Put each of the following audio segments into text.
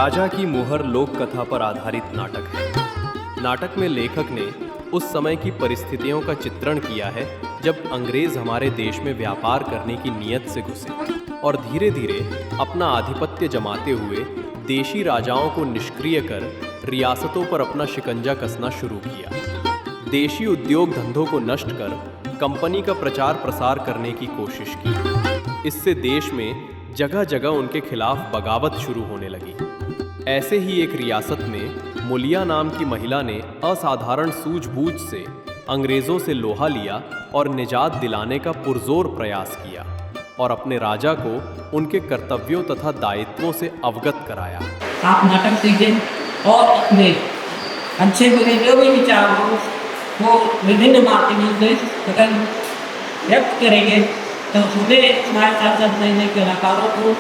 राजा की मोहर लोक कथा पर आधारित नाटक है। नाटक में लेखक ने उस समय की परिस्थितियों का चित्रण किया है जब अंग्रेज हमारे देश में व्यापार करने की नीयत से घुसे और धीरे धीरे अपना आधिपत्य जमाते हुए देशी राजाओं को निष्क्रिय कर रियासतों पर अपना शिकंजा कसना शुरू किया। देशी उद्योग धंधों को नष्ट कर कंपनी का प्रचार प्रसार करने की कोशिश की। इससे देश में जगह जगह उनके खिलाफ बगावत शुरू होने लगी। ऐसे ही एक रियासत में मुलिया नाम की महिला ने असाधारण सूझबूझ से अंग्रेजों से लोहा लिया और निजात दिलाने का पुरजोर प्रयास किया और अपने राजा को उनके कर्तव्यों तथा दायित्वों से अवगत कराया। आप नाटक सीखें और अपने अच्छे बुरे जो भी विचार हो वो विभिन्न माध्यमों से अगर व्यक्त करेंगे तो हमें हमारे साथ साथ नए नए कलाकारों को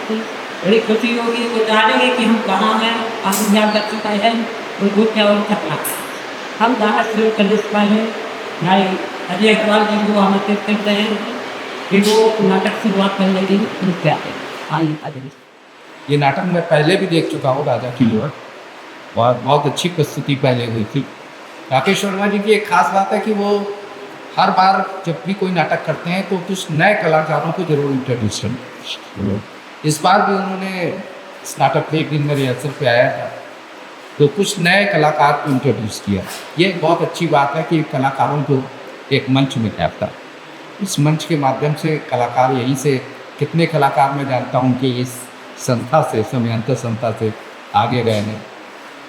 बड़ी खुशी होगी। वो जानेंगे कि हम कहाँ हैं, हम क्या कर चुके हैं, उनको क्या और करना। हम गाना शुरू कर पाए हैं। हमारे अजय अग्रवाल जी को हम कहते हैं कि वो नाटक शुरुआत करने की क्या है। आइए अजय। ये नाटक मैं पहले भी देख चुका हूँ, राजा की लोहर, और बहुत अच्छी प्रस्तुति पहले हुई थी। राकेश वर्मा जी की एक खास बात है कि वो हर बार जब भी कोई नाटक करते हैं तो कुछ नए कलाकारों को जरूर इंट्रोड्यूस करते। इस बार भी उन्होंने इस नाटक के एक दिन में रिहर्सल पे आया था तो कुछ नए कलाकार को इंट्रोड्यूस किया। ये बहुत अच्छी बात है कि कलाकारों को एक मंच मिल जाता। इस मंच के माध्यम से कलाकार यहीं से कितने कलाकार मैं जानता हूँ कि इस संस्था से, समयांतर संस्था से आगे गए हैं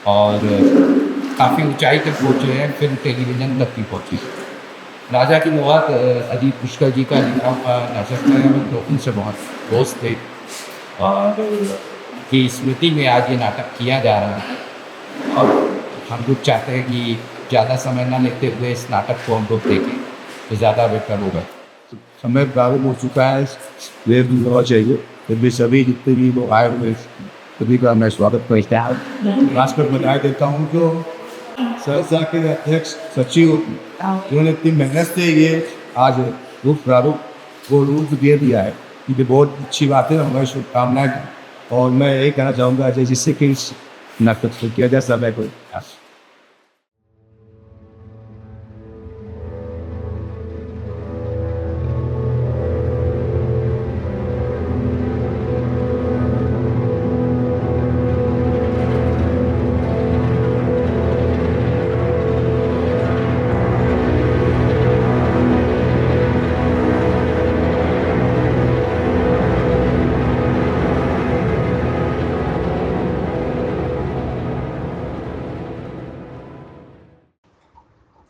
और काफ़ी ऊंचाई तक पहुँचे हैं, फिल्म टेलीविज़न तक भी पहुँची। राजा की मोहर अजीत पुष्कर जी का लिखा हुआ नाटक है, तो उनसे बहुत दोस्त थे और की स्मृति में आज ये नाटक किया जा रहा है और हम लोग चाहते हैं कि ज़्यादा समय न लेते हुए इस नाटक को हम लोग देखें तो ज़्यादा बेहतर होगा। समय प्रारंभ हो चुका है, वेब भी होना चाहिए। फिर भी सभी जितने भी लोग आए हुए सभी का मैं स्वागत करता हूँ। खासकर बधाई देता हूँ जो संस्था के अध्यक्ष सचिव जिन्होंने इतनी मेहनत से ये आज रूप प्रारूप को रूप दे दिया है। ये बहुत अच्छी बात है, हमारी शुभकामनाएं। और मैं यही कहना चाहूँगा जिससे कि इस नाटक को किया जाए समय को।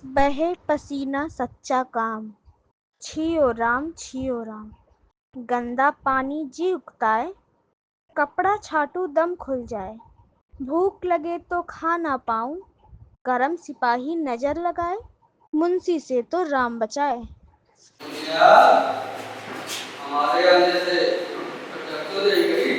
बहे पसीना सच्चा काम, छियो राम छियो राम। गंदा पानी जी उगताए, कपड़ा छाटू दम खुल जाए। भूख लगे तो खा ना पाऊं, गरम सिपाही नजर लगाए। मुंशी से तो राम बचाए। हमारे आने से तो नहीं गई।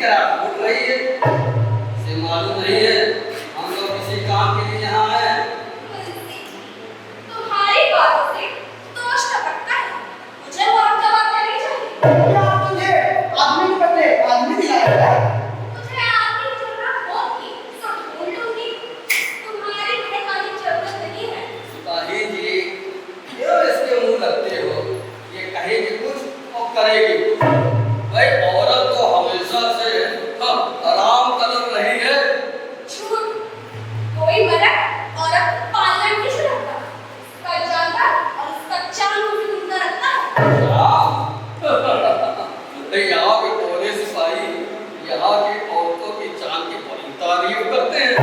तरह फूट रही है। इसे मालूम नहीं है हम लोग किसी काम के लिए यहाँ आए हैं। तुम्हारी बातों से दोष टपकता है। मुझे बहुत जवाब देनी चाहिए। क्या तुझे आदमी के बदले आदमी दिलाया है? मुझे आदमी की जरूरत होगी तो ढूंढ लूंगी। तुम्हारी मेहरबानी जरूरत नहीं है। सिपाही जी, क्यों इसके मुंह लगते हो? ये कहेगी कुछ और करेगी कुछ। भाई औरत तो हमेशा से आराम कदम रही है। झूठ। कोई मर्द औरत को पालना नहीं चाहता। उसका जानता और उसका चांद भी ढूंढना रखता है। यहाँ के टोले सिपाही यहाँ की औरतों की चांद की बड़ी तारीफ करते हैं।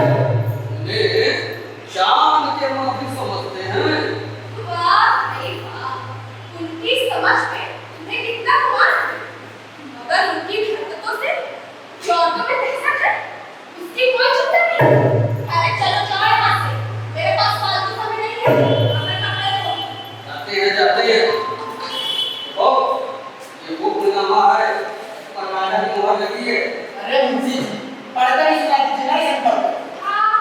उन्हें चांद के माफी समझते हैं। वाह भाई वाह। उनकी समझ में तुम्हें कितना हुआ, मगर उनकी हरकतों से जो औरतों में दहशत है उसकी कोई चिंता नहीं। अरे चलो जाओ यहाँ से। मेरे पास फालतू समय नहीं है। अपने कपड़े धो। जाते हैं देखो, ये वो गुलनामा है पर राजा की मोहर लगी है। अरे मुंशी जी, पढ़ता ही सुना दीजिए ना ये पढ़। हाँ,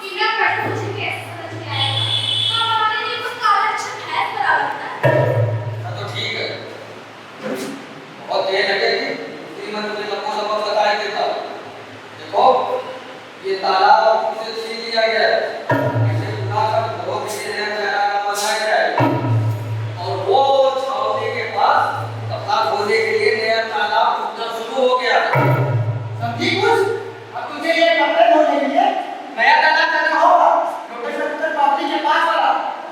बिना पढ़े मुझे कैसे समझ में आएगा? हमारे लिए तो काला अच्छा भैंस बराबर लगता है। तो ठीक है, बहुत देर लगेगी इसलिए मैं तुम्हें लपो बताए देता हूँ। देखो, ये तालाब से छीन लिया गया है। इसे उठाकर घरों के लिए नया चारा बनाया गया है। और वो छावनी के पास कपड़ा धोने के लिए नया तालाब उठना शुरू हो गया है। समझी कुछ? अब तुझे ये कपड़े धोने के लिए नया तालाब करना होगा। प्रोफेसर पुत्र पापड़ी के पास वाला।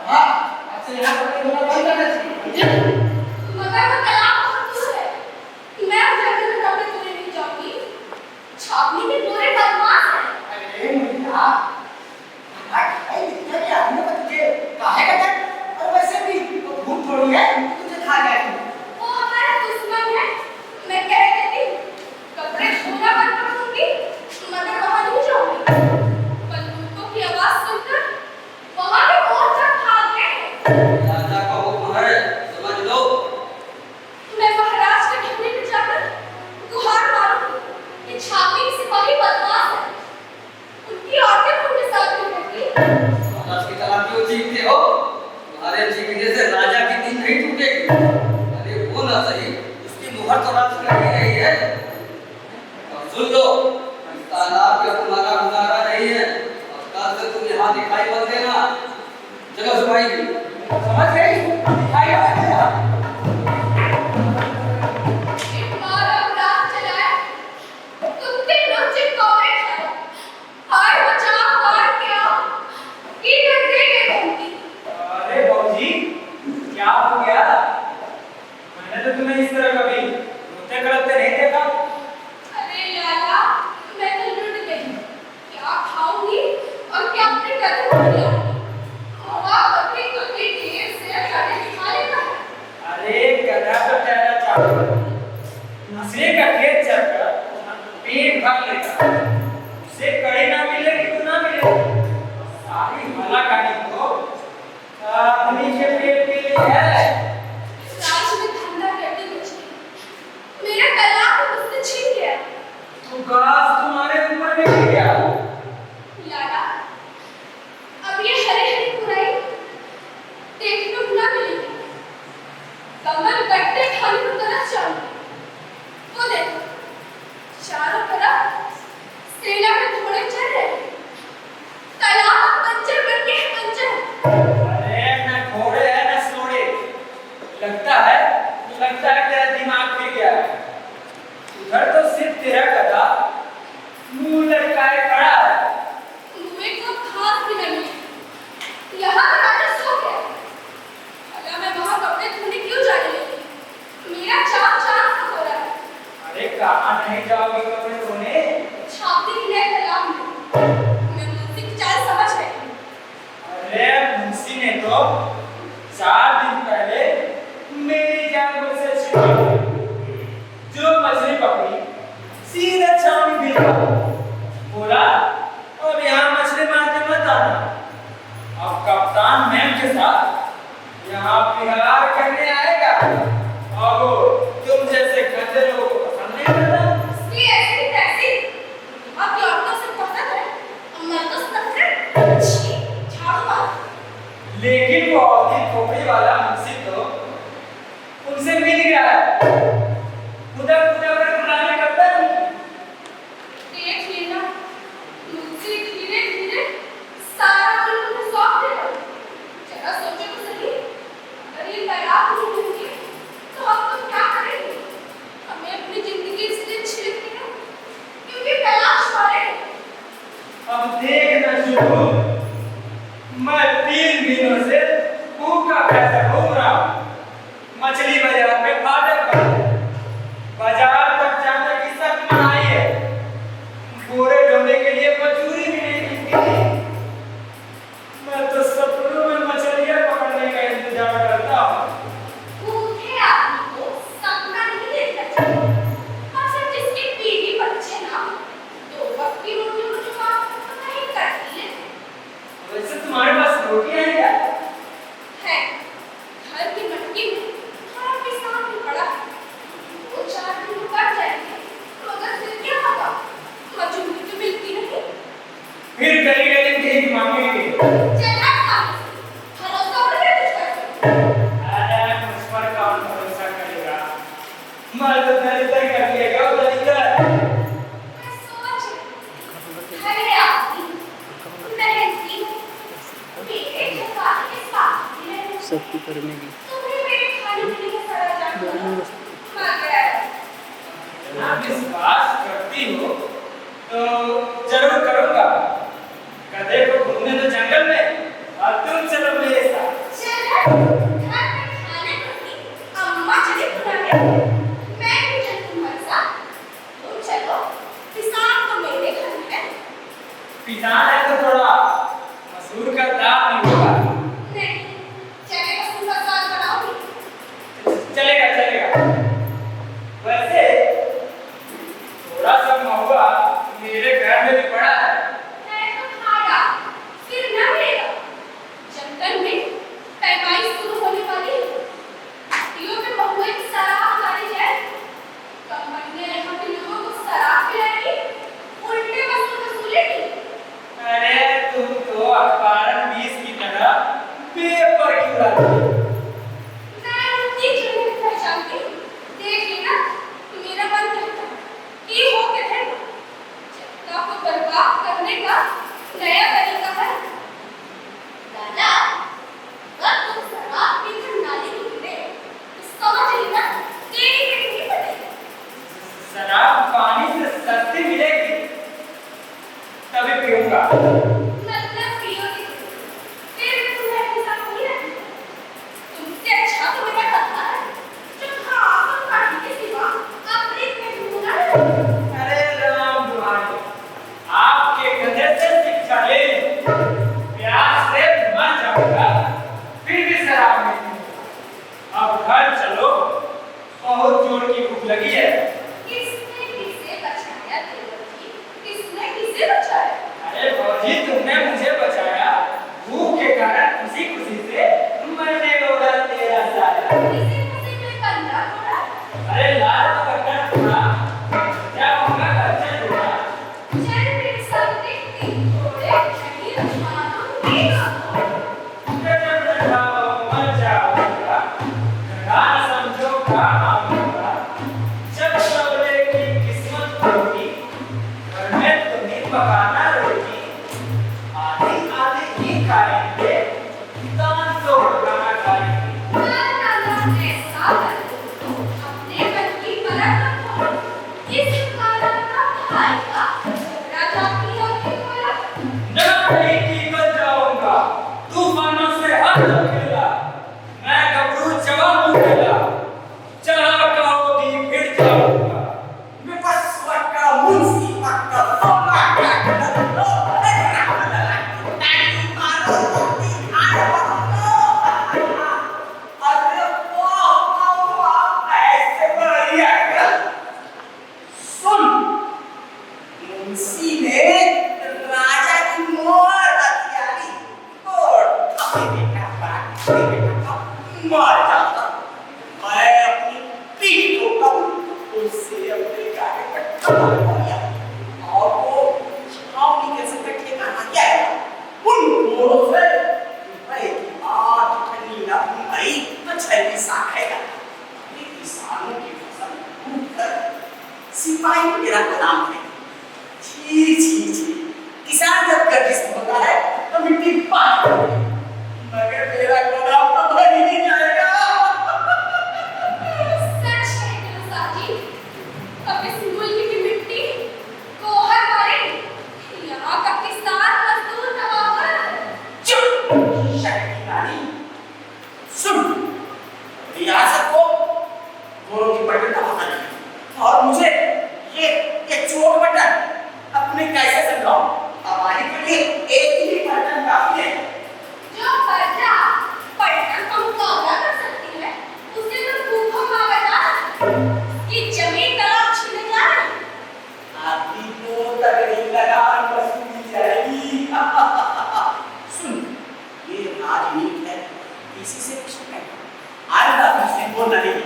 हाँ, अब से यहाँ कपड़े धोना बंद करना चाहिए। मगर वो तालाब बहुत दूर है। मैं उस जगह में कपड़े धोने नहीं जाऊंगी। छावनी के पूरे बदमाश हैं। अरे मुन्ना, भाई इतना भी आदमी को तुझे काहे का डर? और वैसे भी वो भूत थोड़ी है कि तुझे खा जाएगी। वो हमारा दुश्मन है। मैं कह देती हूँ, कपड़े धोना बंद कर दूंगी, मगर वहाँ नहीं जाऊंगी। बंदूकों की आवाज सुनकर वहाँ के और सब भाग गए। राजा का हुक्म है, समझ लो। मैं महाराज के ठिकाने पे जाकर गुहार मारूंगी। ये छावनी के सिपाही बदमाश हैं। उनकी औरतें उनके साथ में रहती। महाराज की तरह क्यों चीखते हो? तुम्हारे चीखने से राजा की नींद नहीं टूटेगी। अरे वो ना सही, उसकी मुहर तो राज कर ही रही है। और सुन लो, इस तालाब पे तुम्हारा गुजारा नहीं है। और कल से तुम यहाँ दिखाई मत देना। चलो सिपाही जी। समझ गई? दिखाई मत देना। एक बार अब रात चलाए, कुत्ते नोचे कौवे खाए। हाय बचाओ हाय क्या? किधर गए घूमती? अरे बाबूजी, क्या हो गया? मैंने तो तुम्हें इस तरह कभी रोते करते नहीं देखा। अरे लाला, मैं तो लुट गई। क्या खाऊंगी और क्या अपने कदम पर लाऊंगी? मौला कभी कभी देर से खाने खा लेता है। अरे गधा तो तेरा चावल दूसरे का खेत चलकर पेट भर लेगा। उसे कड़ी ना मिलेगी तो ना मिलेगी। सारी भला कहानी तो अपनी के पेट के लिए है। राज में धंधा करती बची। मेरा तलाक मुझसे छीन गया। तो घास तुम्हारे ऊपर में गिर गया। लाला, अब ये हरे हरे बुराई देखने को ना मिलेगी। कमर कट्टे खाने को तरस जाऊंगी। वो देखो, चारों तरफ सेना के घोड़े चल रहे हैं। तालाब बंजर बन के बंजर। अरे ना घोड़े है ना सोड़े। लगता है तेरा दिमाग फिर गया है। उधर तो सिर्फ तेरा गधा मुंह लटकाए खड़ा है। मुझे को घास भी नहीं मिली। यहाँ का राजा सो गया। अगर मैं वहाँ कपड़े धोने क्यों जा रही हूँ? मेरा चाप चाप हो रहा है। अरे कहाँ नहीं जाओगे कपड़े धोने? छापती की नए तालाब में। मैं मुंशी की चाल समझ गई। अरे मुंशी ने तो 4 दिन पहले मेरी जान से छिपा जो मछली पकड़ी सीधा छावनी भिजवा बोला अब यहाँ मछली मारने मत आना। अब कप्तान मैम के साथ यहाँ विहार करने आएगा और वो तुम जैसे गंदे लोगों को पसंद नहीं करता। उसकी ऐसी है? उधर उधर बुलाने करता नहीं। देख लेना, मुझसे धीरे धीरे सारा मुल्क में सौंप देना। जरा सोचो तो सही, अगर ये तालाब नहीं होंगे तो हम तो क्या करेंगे? हमें अपनी जिंदगी इसलिए छिड़कनी है क्योंकि तलाश वाले हैं। अब देखना शुरू, मैं 3 दिनों से भूखा पैसा घूम रहा हूँ। मछली बाजार में फाटक बंद है। बाजार तक जाने की सख्त मनाही है। बोरे ढोने के लिए मजदूरी भी नहीं मिलती। मैं तो सपनों में मछलियाँ पकड़ने का इंतजार करता हूँ। भूखे आदमी को सपना नहीं देखना चाहिए। अक्सर जिसके बीवी बच्चे ना हो, 2 वक्त की रोटी को जुमा नहीं करती है। वैसे तुम्हारे पास रोटियां हैं क्या? है, घर की मटकी में थोड़ा पिसान भी पड़ा है। 2-4 दिन रुक जाएंगे तो अगर फिर क्या होगा? मजदूरी तो मिलती नहीं। फिर गली गली भीख मांगेंगे। चला खाने से भरोसा उड़ गया तुझ पर। अरे मुझ पर कौन भरोसा करेगा? मैं तो दलितर कर लिएगा दलितर। मैं सोच रही, घरे आती, मेहनती, मेरे ठिकाने के साथ ही रहती। सबकी करने की तुम्हें मेरे खाने पीने का सारा जानना मर गया है। आप विश्वास करती हो तो जरूर करूंगा। गधे को घूमने तो जंगल में और तुम चलो मेरे साथ। चल घर में खाने को नहीं, अम्मा चली बुलाने। मैं भी चलूं तुम्हारे साथ। तुम चलो, किसान तो मेरे घर में है। पिसान है तो थोड़ा मसूर का दाल नहीं होगा। नहीं, चने का सूखा साग बनाओगी। चलेगा चलेगा। वैसे थोड़ा सा महुआ मेरे घर में भी पड़ा है। मैं तो खाया, फिर न मिलेगा। जंगल में पैमाई शुरू होने वाली है। हड्डियों में महुए की शराब डाली जाए। कंपनियां यहाँ के लोगों को शराब पिलाएगी, उल्टे वसूलेगी। अरे तुम तो अखबारन 20 की तरह पेपर क्यों लाती हो? मैं उतनी क्यों नहीं पहचानती? देख लेना, मेरा मन कहता है कि हो के रहेगा। जगह को बर्बाद करने का नया तरीका है। दादा, अगर तुम शराब पीकर नाली में गिरे, तो समझ लेना तेरी पेट नहीं फटेगी। शराब पानी से सस्ती मिलेगी तभी पीऊंगा। मतलब पियोगी, फिर भी तुम्हें अपने साथ नहीं रखना। तुमसे अच्छा तो मेरा खतरा है जो घास और काटी के सिवा अपने पेट में ना रहे। अरे राम दुहाई, आपके गधे से शिक्षा ले लो। प्यास से मर जाऊंगा फिर भी शराब नहीं पीऊंगा। अब घर चलो, बहुत जोर की भूख लगी है। किसने किसे बचाया देवजी? किसने किसे बचाया? अरे भौजी, तुमने मुझे बचाया। भूख के कारण खुशी खुशी से मैंने ओढ़ा तेरा साया। किसी किसी में कंधा तोड़ा? अरे लाल पकड़ थोड़ा, क्या होगा अच्छा थोड़ा। चल मेरे साथ देखती, थोड़े शरीर मानूंगी ना। जब जाओ मर जाऊंगा, गाना समझो काम आऊंगा। जब सवरे की किस्मत होगी, घर में तुम्हें पकाना रोटी। आधी आधी ही खाएंगे, दान तोड़ खाना खाएंगे। ना ऐसा कर दो, अपने मन की परख रखो। इस कारण का भाई का राजा पिया की परख। न कहीं टिकल जाऊंगा, तूफानों से हर खेला। मैं गबरू जवान खेला, जहाँ कहोगी फिर जाऊंगा। मैं बस वक्का मुंशी वक्का सोना का लो ताली मारो मुक्ति आयो अरे वाह ऐसे बढ़िया कर सुन मुंशी ने राजा की मोर हथियारी और अपने बेटा बात मार जाता। मैं अपनी पीठ को उससे अपने गाड़ी पर ठपा दिया और वो छावनी के संग ठिकाना गया। उन मोरों से भाई आज ठंडी ना भाई मछली सा खाएगा। ये किसान सिपाही मेरा नाम है। छी छी छी, किसान जब गर्दिश होता है तो मिट्टी पानी होती है, मगर मेरा गोदाम तो भर ही नहीं जाएगा। सच कहते हो साजी, अब इस मुल्क की मिट्टी को हर मारे, यहाँ का किसान मजदूर नवाबर। चुप शक्ति रानी, सुन, रियासत को गोरों की पटन का पता नहीं, और मुझे ये चोट बटन अपने कैसे समझाऊं? हमारे के लिए एक ही बटन काफी है। जो प्रजा पलटन का मुकाबला कर सकती है, उसे तो भूखों का बता कि जमीन तालाब छीने जाए। आपकी तो तगड़ी लगान वसूली जाएगी। सुन, ये राजनीति है, इसी से कुछ नहीं कहना। आइंदा मुझसे बोलना नहीं।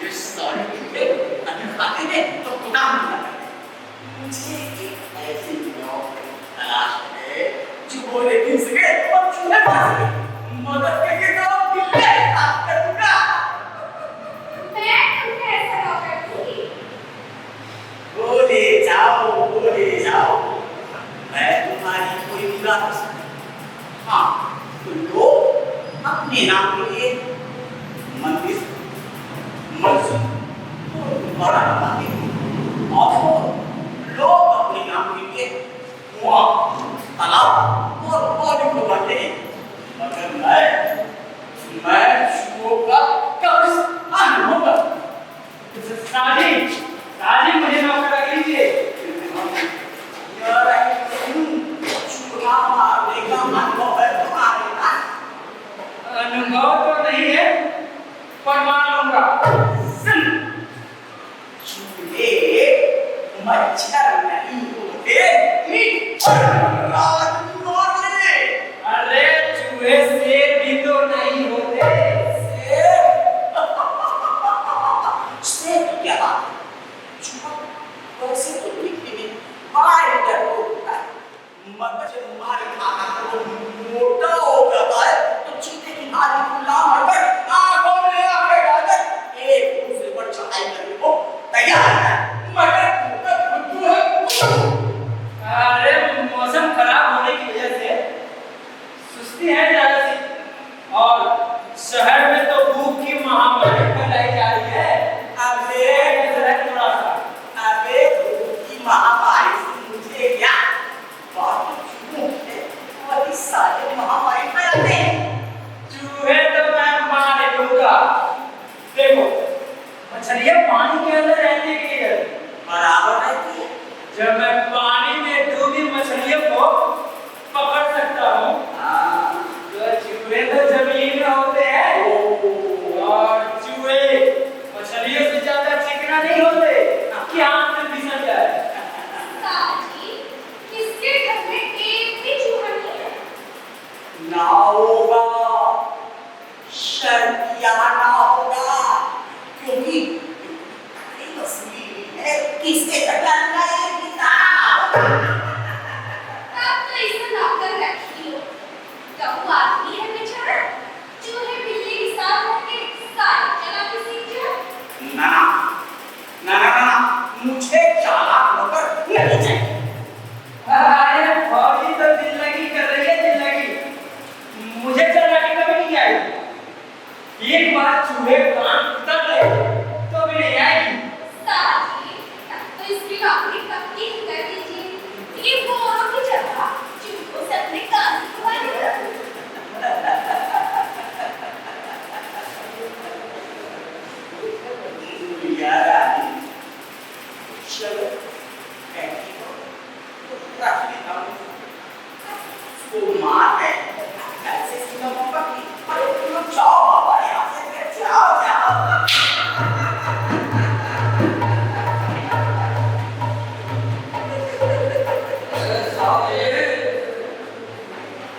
ये सारे टुकड़े अगर खाते हैं तो गुनाह नहीं करते। मुझे एक ऐसी नौकरी तलाश है जो बोले दिन सके और चूल्हे मार सके। मदद करके तो बिल्ले साफ कर दूंगा। मैं तुम्हें ऐसा नौकर दूंगी। बोले जाओ, मैं तुम्हारी कोई बुरा हो सकती। हाँ, तुम लोग अपने नाम के लिए मंदिर, मस्जिद बड़ा बनाते हैं, और लोग अपने नाम के लिए कुआं, तालाब और पौधे को बनाते हैं, मगर मैं शुरू का कब्रिस्तान होगा। साजी मुझे नौकर लग लीजिए। अनुभव तो नहीं है, पर मान लूंगा। चूल्हे मच्छर नहीं होते, मीट और रात मार ले। अरे चूहे शेर भी तो नहीं होते। शेर क्या बात है? चूहा वैसे तो दिखने में बड़ा डरपोक होता है, मगर जब मार खाना तो मोटा हो जाता है, तो चीते की नाली को लाम हटकर आंखों में आंखें डालकर एक दूसरे पर चढ़ाई करने को तैयार है। मगर बुद्धू है। अरे मौसम खराब होने की वजह से सुस्ती है ज्यादा सी, और शहर में तो भूख की महामारी फैलाई जा रही है। अबे भूख की महामारी से मुझे क्या? बहुत झूठ है, वही सारे महामारी फैलाते हैं। चूहे तो मैं मार दूंगा। देखो, मछलियां पानी के अंदर रहने के लिए बराबर रहती है। जब मैं पानी में डूबी मछलियों को पकड़ सकता हूँ, तो चूहे तो जमीन में होते हैं, और चूहे मछलियों से ज्यादा चिकना नहीं होते कि आंख में फिसल जाए। साजी, किसके घर में एक भी चूहा नहीं है? ना होगा, शर्तिया ना होगा, क्योंकि वसूली है, किसके कटन का ये किताब। तब तो इसे नौकर रखी हो। कहूँ आदमी है बेचारा, चूहे बिल्ली के साथ रहके सारी चलाकी सीख जाए। ना, मुझे चालाक नौकर नहीं चाहिए। अरे फौजी तो जिंदगी कर रही है, जिंदगी। मुझे चालाकी कभी नहीं आएगी। एक बार चूहे कान उतर ले तो भी नहीं आएगी। साजी, तब तो इसकी नौकरी पक्की ही कर दीजिए। ये बोरों की जगह चूहों से अपने कान खुलवाने लगे। चलो, बैठी हो, रख लेता हूँ। उसको मार है, कैसे सीधा मुंह पकड़ी? अरे तुम जाओ बाबा, यहाँ से जाओ।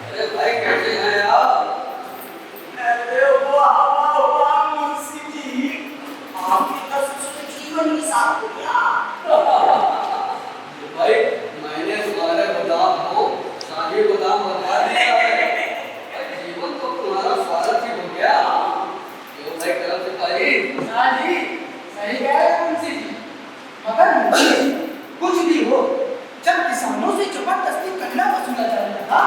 अरे भाई कैसे हैं यार? अरे वाह मुंशी जी, आपकी कसम से जीवन ही साफ हो गया। भाई मैंने तुम्हारे गोदाम को शादी गोदाम बता दिया है। जीवन तो तुम्हारा स्वागत ही हो गया। क्यों भाई करम सिपाही? साजी, सही कह रहे हैं मुंशी जी। मगर मुझे कुछ भी हो, जब किसानों से जबरदस्ती गन्ना वसूला जाने लगा,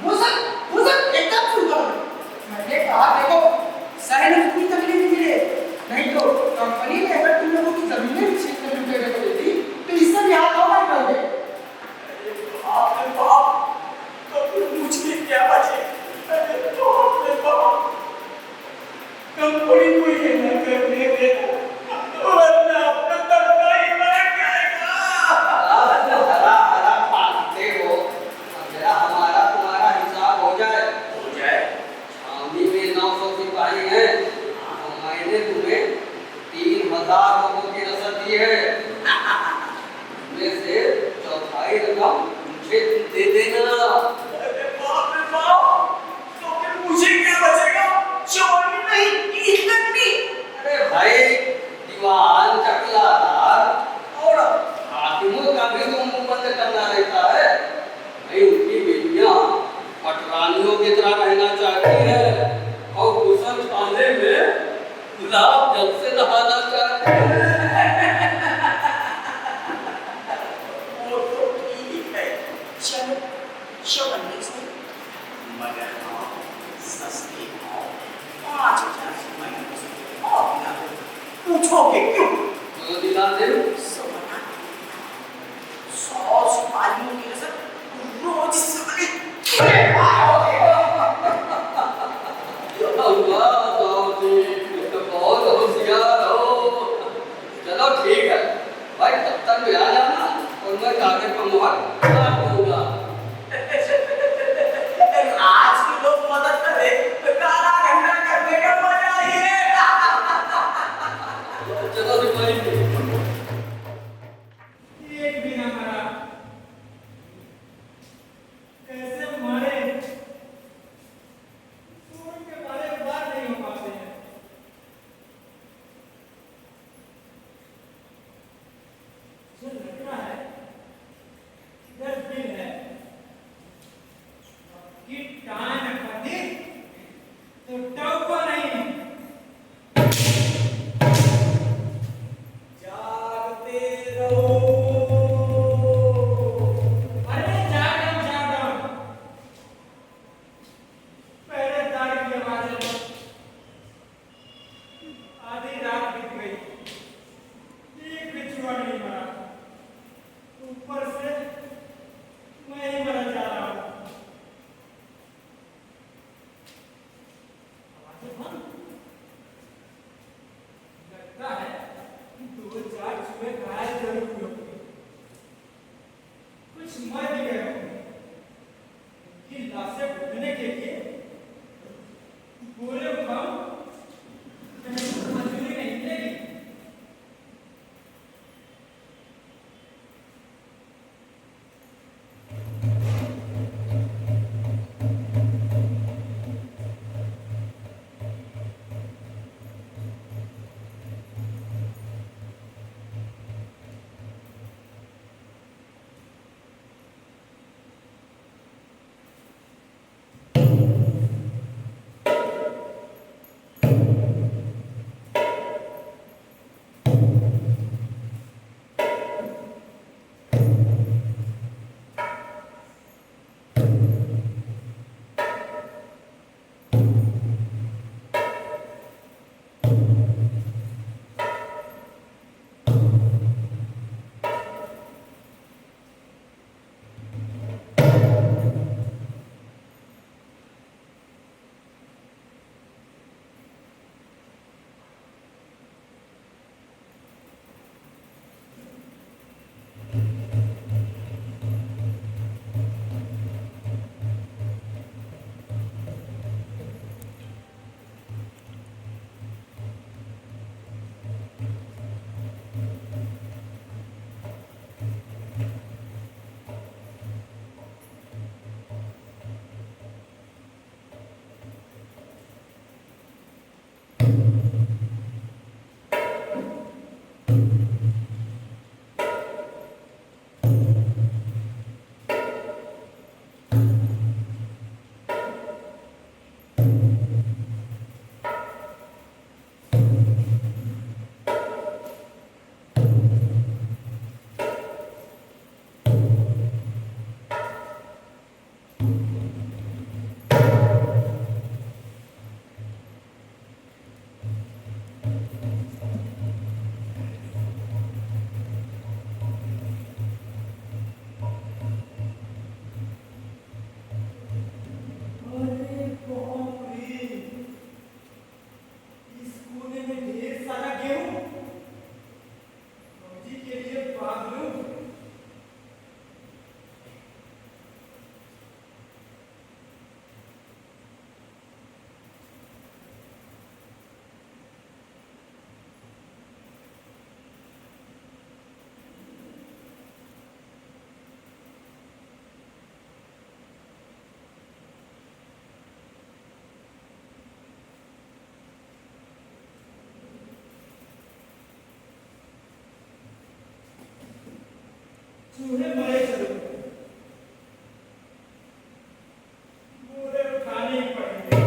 वो सब एकदम शुरू कर दिया। मैंने कहा देखो शहर में कोई तकलीफ मिले, नहीं तो कंपनी ने अगर तुम लोगों की जमीनें भी छीन कर लुटेरे को दे दी तो इससे भी हाथ और नहीं कर दे। बाप रे बाप, तो फिर मुझे क्या बचे? अरे बाप रे बाप, कंपनी को ये न करने देना वरना अपना तनख्वाह ही मार जाएगा। हरा हरा खाते हो, जरा हमारा तुम्हारा हिसाब हो जाए। छावनी में 900 सिपाही हैं, तो मैंने तुम्हें 3000 लोगों की रसद दी है। उसमें से चौथाई रकम मुझे तुम दे देना। अरे बाप रे बाप, तो फिर मुझे क्या बचेगा? चोरी नहीं, इज्जत भी। अरे भाई, दीवान चकलादार और हाकिमों का भी तो मुंह बंद करना रहता है। भाई उनकी बेटियां पटरानियों की तरह रहना चाहती है और गुलशन खाने में गुलाब जल से नहाना चाहती है। वो तो ठीक है, चलो चौबंदी से मगर हाँ सस्ती हो, 5000 से महीने से और ना पूछोगे क्यों? तो दिला दे। 100 सिपाहियों की रसद रोज से बड़ी। बहुत होशियार हो। चलो ठीक है भाई, तब तक मैं आ जाना और मैं कागज पर मुहर लगा दूंगा। आज के लोग मदद करे तो काला धंधा करने का मजा ही है। चलो सिपाही एक भी ना मरा, कैसे मरे? सूरज के बारे में बात नहीं हो पाते हैं। जो लग रहा है डस्टबिन है कि टाइम कभी तो टोपा नहीं। जागते रहो। अरे जागो पहरेदार की आवाज़ आधी रात बीत गई, एक बिच्छुआ नहीं मरा, ऊपर से मैं ही मरा जा रहा हूँ। आवाज़ें बंद। लगता है 2-4 चूहे घायल जरूर हुए होंगे, कुछ मर भी गए होंगे। उनकी लाशें ढूंढने के लिए पूरे गांव मजदूरी नहीं मिलेगी। के हूँ जी के लिए बांध लूं। चूहे मरे जरूर, बूढ़े उठाने ही पड़ेंगे।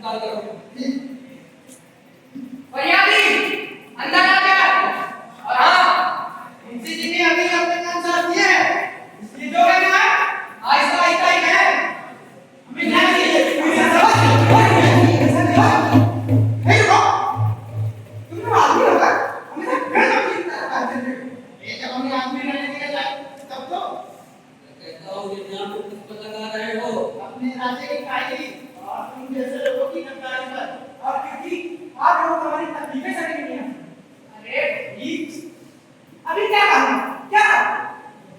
नमस्कार करो। फरियादी अंदर आ जा। और हाँ, मुंशी जी ने अभी अपने काम साथ किए हैं, इसलिए जो कहना है आहिस्ता आहिस्ता ही है। हमें ध्यान दीजिए। तुम आदमी हो गए, हमें ना घर अपनी तरफ करते थे। ये जब हमें आदमी रहने के जाए तब तो कहता हूँ ये ध्यान को किस पर लगा रहे हो? अपने राजे की कायरी और तुम जैसे लोगों की गद्दारी पर। और क्योंकि आप लोग हमारी तकलीफें सहेंगे नहीं। अरे ठीक, अभी क्या कहा? क्या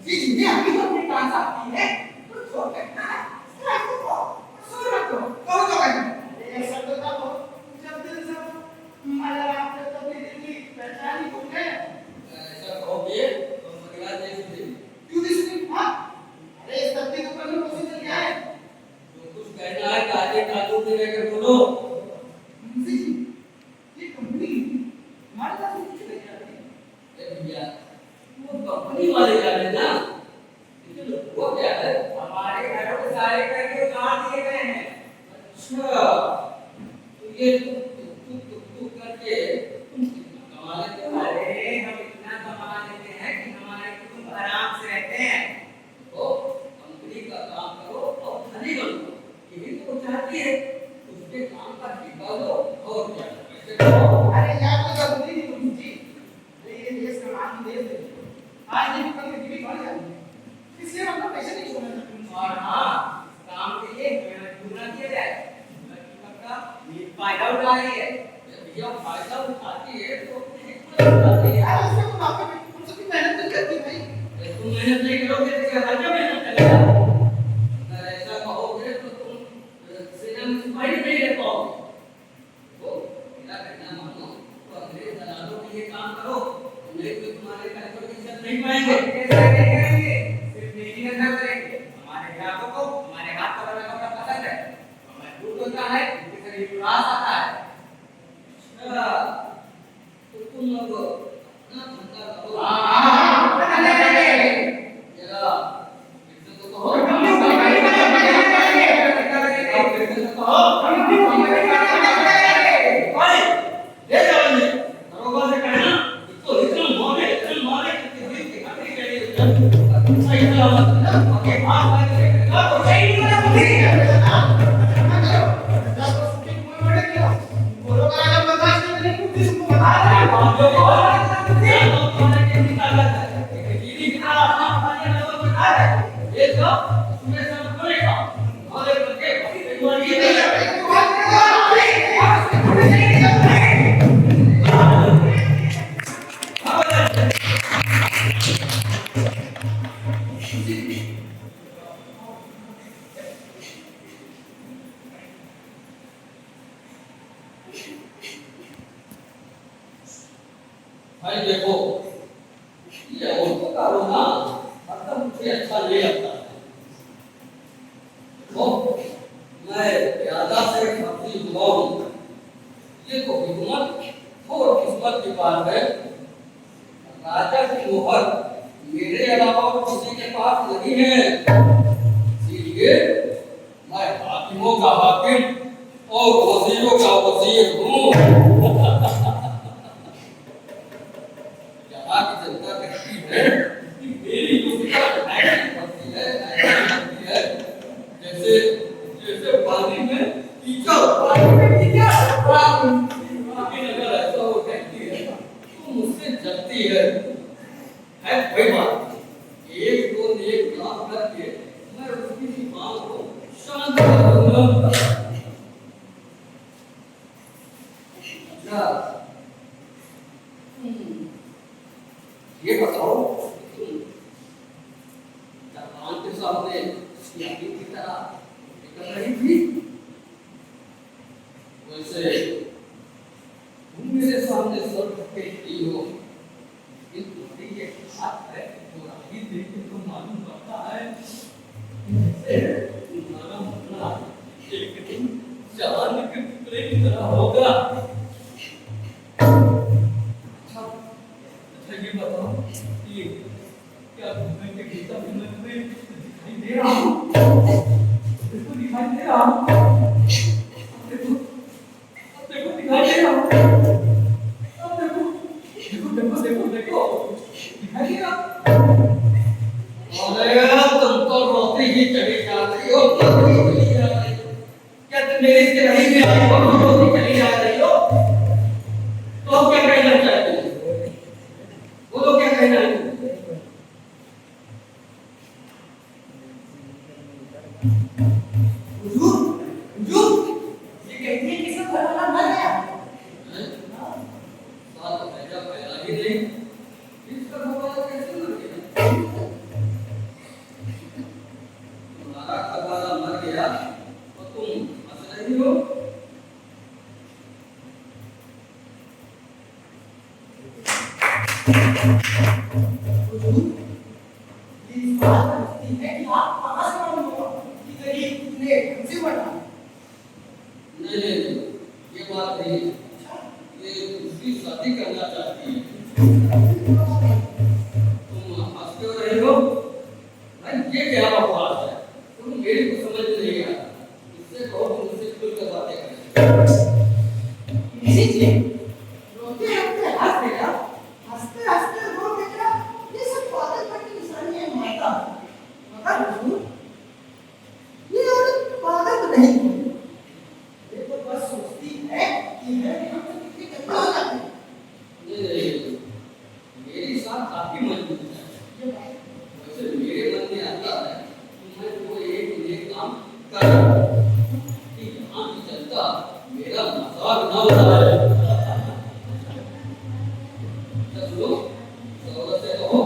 जी जी ने अभी तो अपने कान साफ किए हैं, तो जो कहना है सुन मत करो, कहो तो कहना। ये सब तो तब जब दिल सब मजा आपने तब दिल की पहचान ही भूल गए। ऐसा कहोगे तो मरिया देख दे। क्यों दिस हाँ? अरे इस तब के ऊपर में कोशिश क्या है? जो कुछ कहना है काजे काजू में रहकर बोलो। जी ये कंपनी हमारे साथ कुछ नहीं कर रही है भैया। वो कंपनी वाले जाने ना, लेकिन वो क्या है हमारे घरों के सारे करके उधार दिए गए हैं। अच्छा तो ये तू करके तुम कितना कमा लेते हो? अरे हम इतना कमा लेते हैं कि हमारे कुटुंब आराम से रहते हैं। तो कंपनी का काम करो और धनी बनो, यही तो वो चाहती है। उसके काम का ठेका लो और क्या अरे यार तो जरूरी नहीं तुम जी। ये देश का मान देश है, आज नहीं कल में भी बढ़ जाएगी, इसलिए हम लोग पैसे नहीं छोड़ना चाहते। और हाँ काम के लिए पूरा किया जाए, का ये फायदा उठा रही है। भैया फायदा उठाती है तो उठाती है। उससे तुम आपको तुमसे भी मेहनत नहीं करती भाई। तुम मेहनत नहीं करोगे तो क्या राजा मेहनत करेगा? अगर ऐसा कहोगे तो तुम सेना में सिपाही नहीं रह पाओगे। तो मेरा कहना मानो तो अंग्रेज दलालों के लिए काम करो, नहीं तो तुम्हारे कार्यक्रम की इज्जत नहीं पाएंगे। कैसे नहीं करेंगे? सिर्फ मेरी नजर करेंगे। हमारे ग्राहकों को हमारे हाथ का बना कपड़ा पसंद है, हमारे दूध होता है, उनके शरीर में रास आता है। अच्छा तो तुम लोग अपना धंधा करो। हाँ जरा फिर तो कहो भाई देखो ये औरतों का रोना मतलब मुझे अच्छा नहीं लगता है। तो मैं प्यादा से भक्ति हुआ हूँ, ये तो हिम्मत और किस्मत की बात है। राजा की मोहर मेरे अलावा किसी के पास नहीं है, इसलिए मैं हाकिमों का हाकिम और वजीरों का वजीर हूँ। यहाँ की जनता कहती है कि मेरी दुनिया ऐसी बनती है जैसे जैसे पानी में कीचड़, पानी में कीचड़। लेकिन अगर ऐसा वो कहती है तो मुझसे जलती है कोई बात। एक दो नेक काम करके मैं उसकी मांग को शांत कर दूंगा। ये बताओ जापान के सामने सियाही की तरह निकल रही थी, वैसे तुम मेरे सामने सर ढकती हो, तुम्हारी ये हाथ है बुराई देख के तो मालूम पड़ता है तुम्हारा मरना एक दिन जान के टुकड़े की तरह होगा। ये बताओ ये क्या तुम्हें के गीता में दिखाई दे रहा हूँ? इसको दिखाई दे रहा हूँ। देखो मेरे से रही भी आई हो तो चली जा रही हो तो अब क्या कहना चाहते हो? बोलो क्या कहना है? हुजूर हुजूर ये कहती है कि सब घर वाला मर गया। साल पहला पहला ही नहीं इसका भगवान कैसे मर गया? तुम्हारा घर वाला मर गया तो तुम हंस रही हो? ये इस बात पर हंसती है कि आप कहाँ से मालूम होगा कि गरीब कितने हमसे बड़ा। नहीं नहीं नहीं, ये बात नहीं है। ये दूसरी शादी करना चाहती है। तुम हंसते हो रही हो? भाई ये क्या बकवास है? तुम मेरी को समझ नहीं आ रहा। इससे कहो तुम मुझसे खुलकर बातें करें। इसी जी रोते रोते हंस देगा, हंसते हंसते रो देगा। ये सब पागलपन की निशानी है माता। मगर हुजूर ये औरत पागल तो नहीं है। ये तो बस सोचती है कि मैं हम तो कितने गंदे हो जाते हैं। नहीं नहीं, मेरी साथ काफी मजबूत है। वैसे मेरे मन में आता है कि मैं वो एक काम कर कि यहाँ की जनता मेरा मजाक न उड़ाए। चलो सौरभ से कहो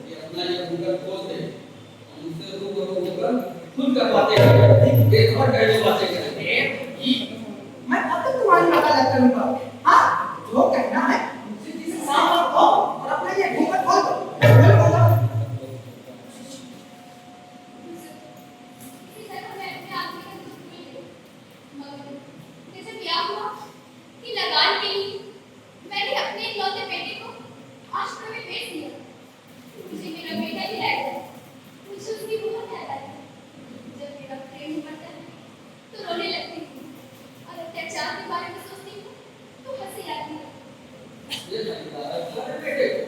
कि अपना ये घूंघट खोल दे, हमसे रूबरू होकर खुद कर बातें करें, एक और कैसे बातें करें। मैं अब तक तुम्हारी वकालत करूंगा। हाँ जो कहना है सीधी से साफ साफ कहो और अपना ये घूंघट खोल दो। बोलो बोलो। इसी तरह मैं अपने आदमी का दुख भूल गई। मगर जैसे ब्याह हुआ कि लगान के लिए मैंने अपने इकलौते बेटे को आश्रम में भेज दिया। मुझे मेरा बेटा ही रह गया। मुझे उसकी बहुत याद आई। जब मेरा प्रेम मरता है तो रोने लगती हूँ और अत्याचार के बारे में सोचती हूँ तो हंसी आती है। ये तुम्हारे बेटे को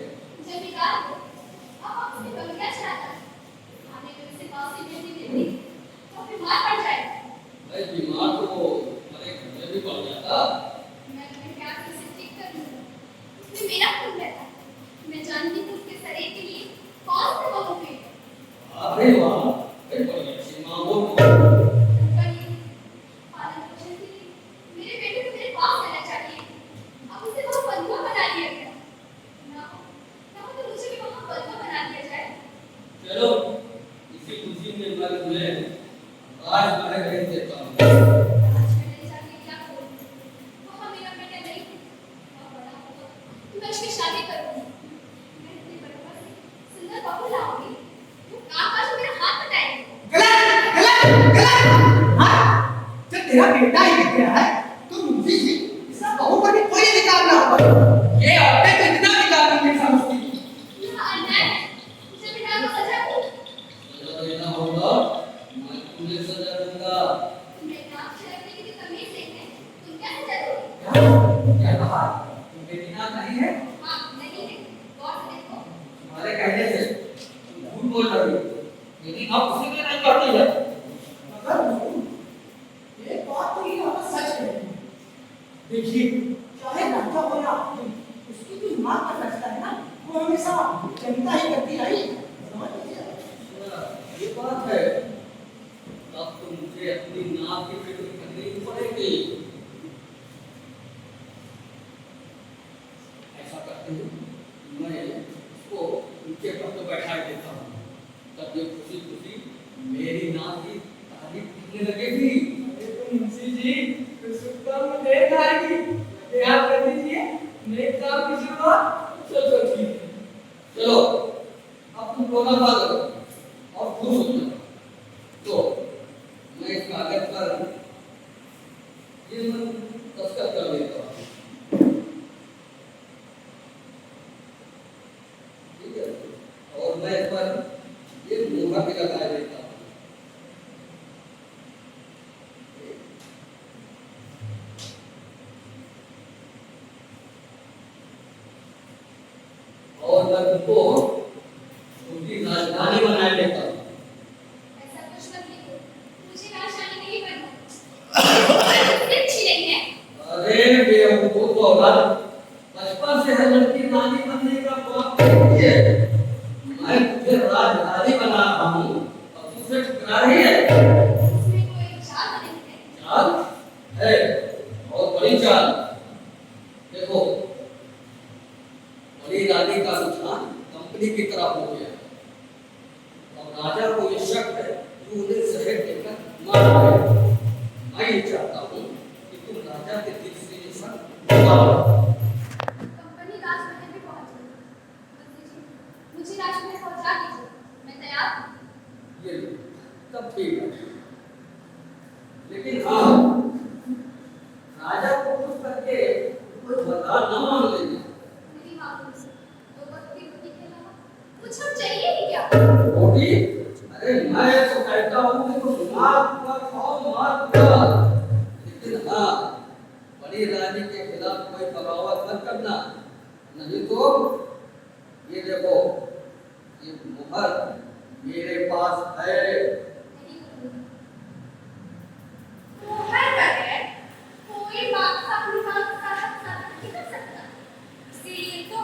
जमींदार को अब आप उसने बंगला चढ़ाता है। आने में उसे फांसी देती देती तो बीमार पड़ जाएगा। भाई बीमार तो हमारे घर में भी पड़ जाता। मैं अपने प्यार से उसे ठीक कर लूंगा। उसमें मेरा खून रहता है। मैं जानती हूँ उसके शरीर के लिए कौन से बहु है। अरे वाह, भाई बड़ी अच्छी माँ हो तुम। पर ये पालन पोषण के लिए मेरे बेटे को मेरे पास रहना चाहिए। अब उसे वहाँ बंधुआ बना दिया गया। ना हो तो मुझे भी वहाँ बंधुआ बना दिया जाए। चलो इसी खुशी में मैं तुम्हें आज तुम्हारे घर देता हूँ। आज मैं ले जाके क्या करूँ? वहाँ मेरा बेटा नहीं है। वहाँ बड़ा होगा तो मैं उसकी शादी करूँगी। मैं इतनी बड़े से सुंदर बहू लाऊंगी जो काम काज में मेरा हाथ बटाएगी। गलत गलत गलत। हाँ जब तेरा बेटा ही बिक गया है तो मुझे ही इसका बहू पर भी कोई अधिकार ना होगा। ये औरतें तो इतना अधिकार नहीं समझती। यह अन्याय है। मुझे बिना को सजा दो। सजा देना होगा, मैं तुम्हें सजा दूंगा। तुम्हें नाक से रखने की जो तमीज नहीं है, तुम क्या सजा दोगे? क्या कहा? तुम बेटीना नहीं है? हाँ, नहीं है। गौर से देखो। तुम्हारे कहने से तुम झूठ बोल रही हो। लेकिन अब उसी में नहीं करती है। मगर हुजूर एक बात तो ये आप सच है। देखिए चाहे लड़का हो या आदमी, उसकी जो माँ का फैसला है ना वो हमेशा जनता ही करती रही। समझ लीजिए। ये बात है। अब तो मुझे अपनी नाक की फिक्र करनी पड़ेगी। ऐसा करते हैं, मैं इसको उनके पर तो बैठा देता हूँ। तब ये खुशी खुशी मेरी नाक की तारीफ करने लगेगी। अरे तो मुंशी जी कुछ काम में देर आएगी। आप कर दीजिए मेरे काम की शुरुआत। चलो ठीक है। चलो अब तुम रोना बंद करो और खुश हो जाओ। तो मैं इस कागज पर ये मन दस्तखत कर देता हूँ। ठीक है, और मैं इस पर ये मोहर भी लगा देता हूँ। और मैं तुमको छोटी राजधानी बना देता हूँ। ऐसा कुछ मत लिखो। मुझे राजधानी नहीं बनना। है बहुत बड़ी चाल। देखो बड़ी रानी का रुझान कंपनी की तरफ हो गया और राजा को ये शक है कि उन्हें शहर देकर मार गया। मैं ये चाहता हूँ कि तुम राजा के दिल से ये शक निकालो। कंपनी राजमहल में पहुंच गई। मंत्री जी, मुझे राजमहल पहुंचा दीजिए, मैं तैयार हूं। ये लो, तब ठीक है। लेकिन हाँ, राजा को खुश करके कोई वरदान न मांग लेना। मेरी मांगों से दो वक्त की रोटी के अलावा कुछ और चाहिए ही क्या? रोटी? अरे मैं तो कहता हूँ कि तुम दिमाग पर खाओ मत पूरा। लेकिन हाँ, बड़ी रानी के खिलाफ कोई बगावत मत करना, नहीं तो ये देखो, ये मुहर मेरे पास है। मोहर बगैर कोई बादशाह अपनी बात का हक साबित नहीं कर सकता। इसीलिए तो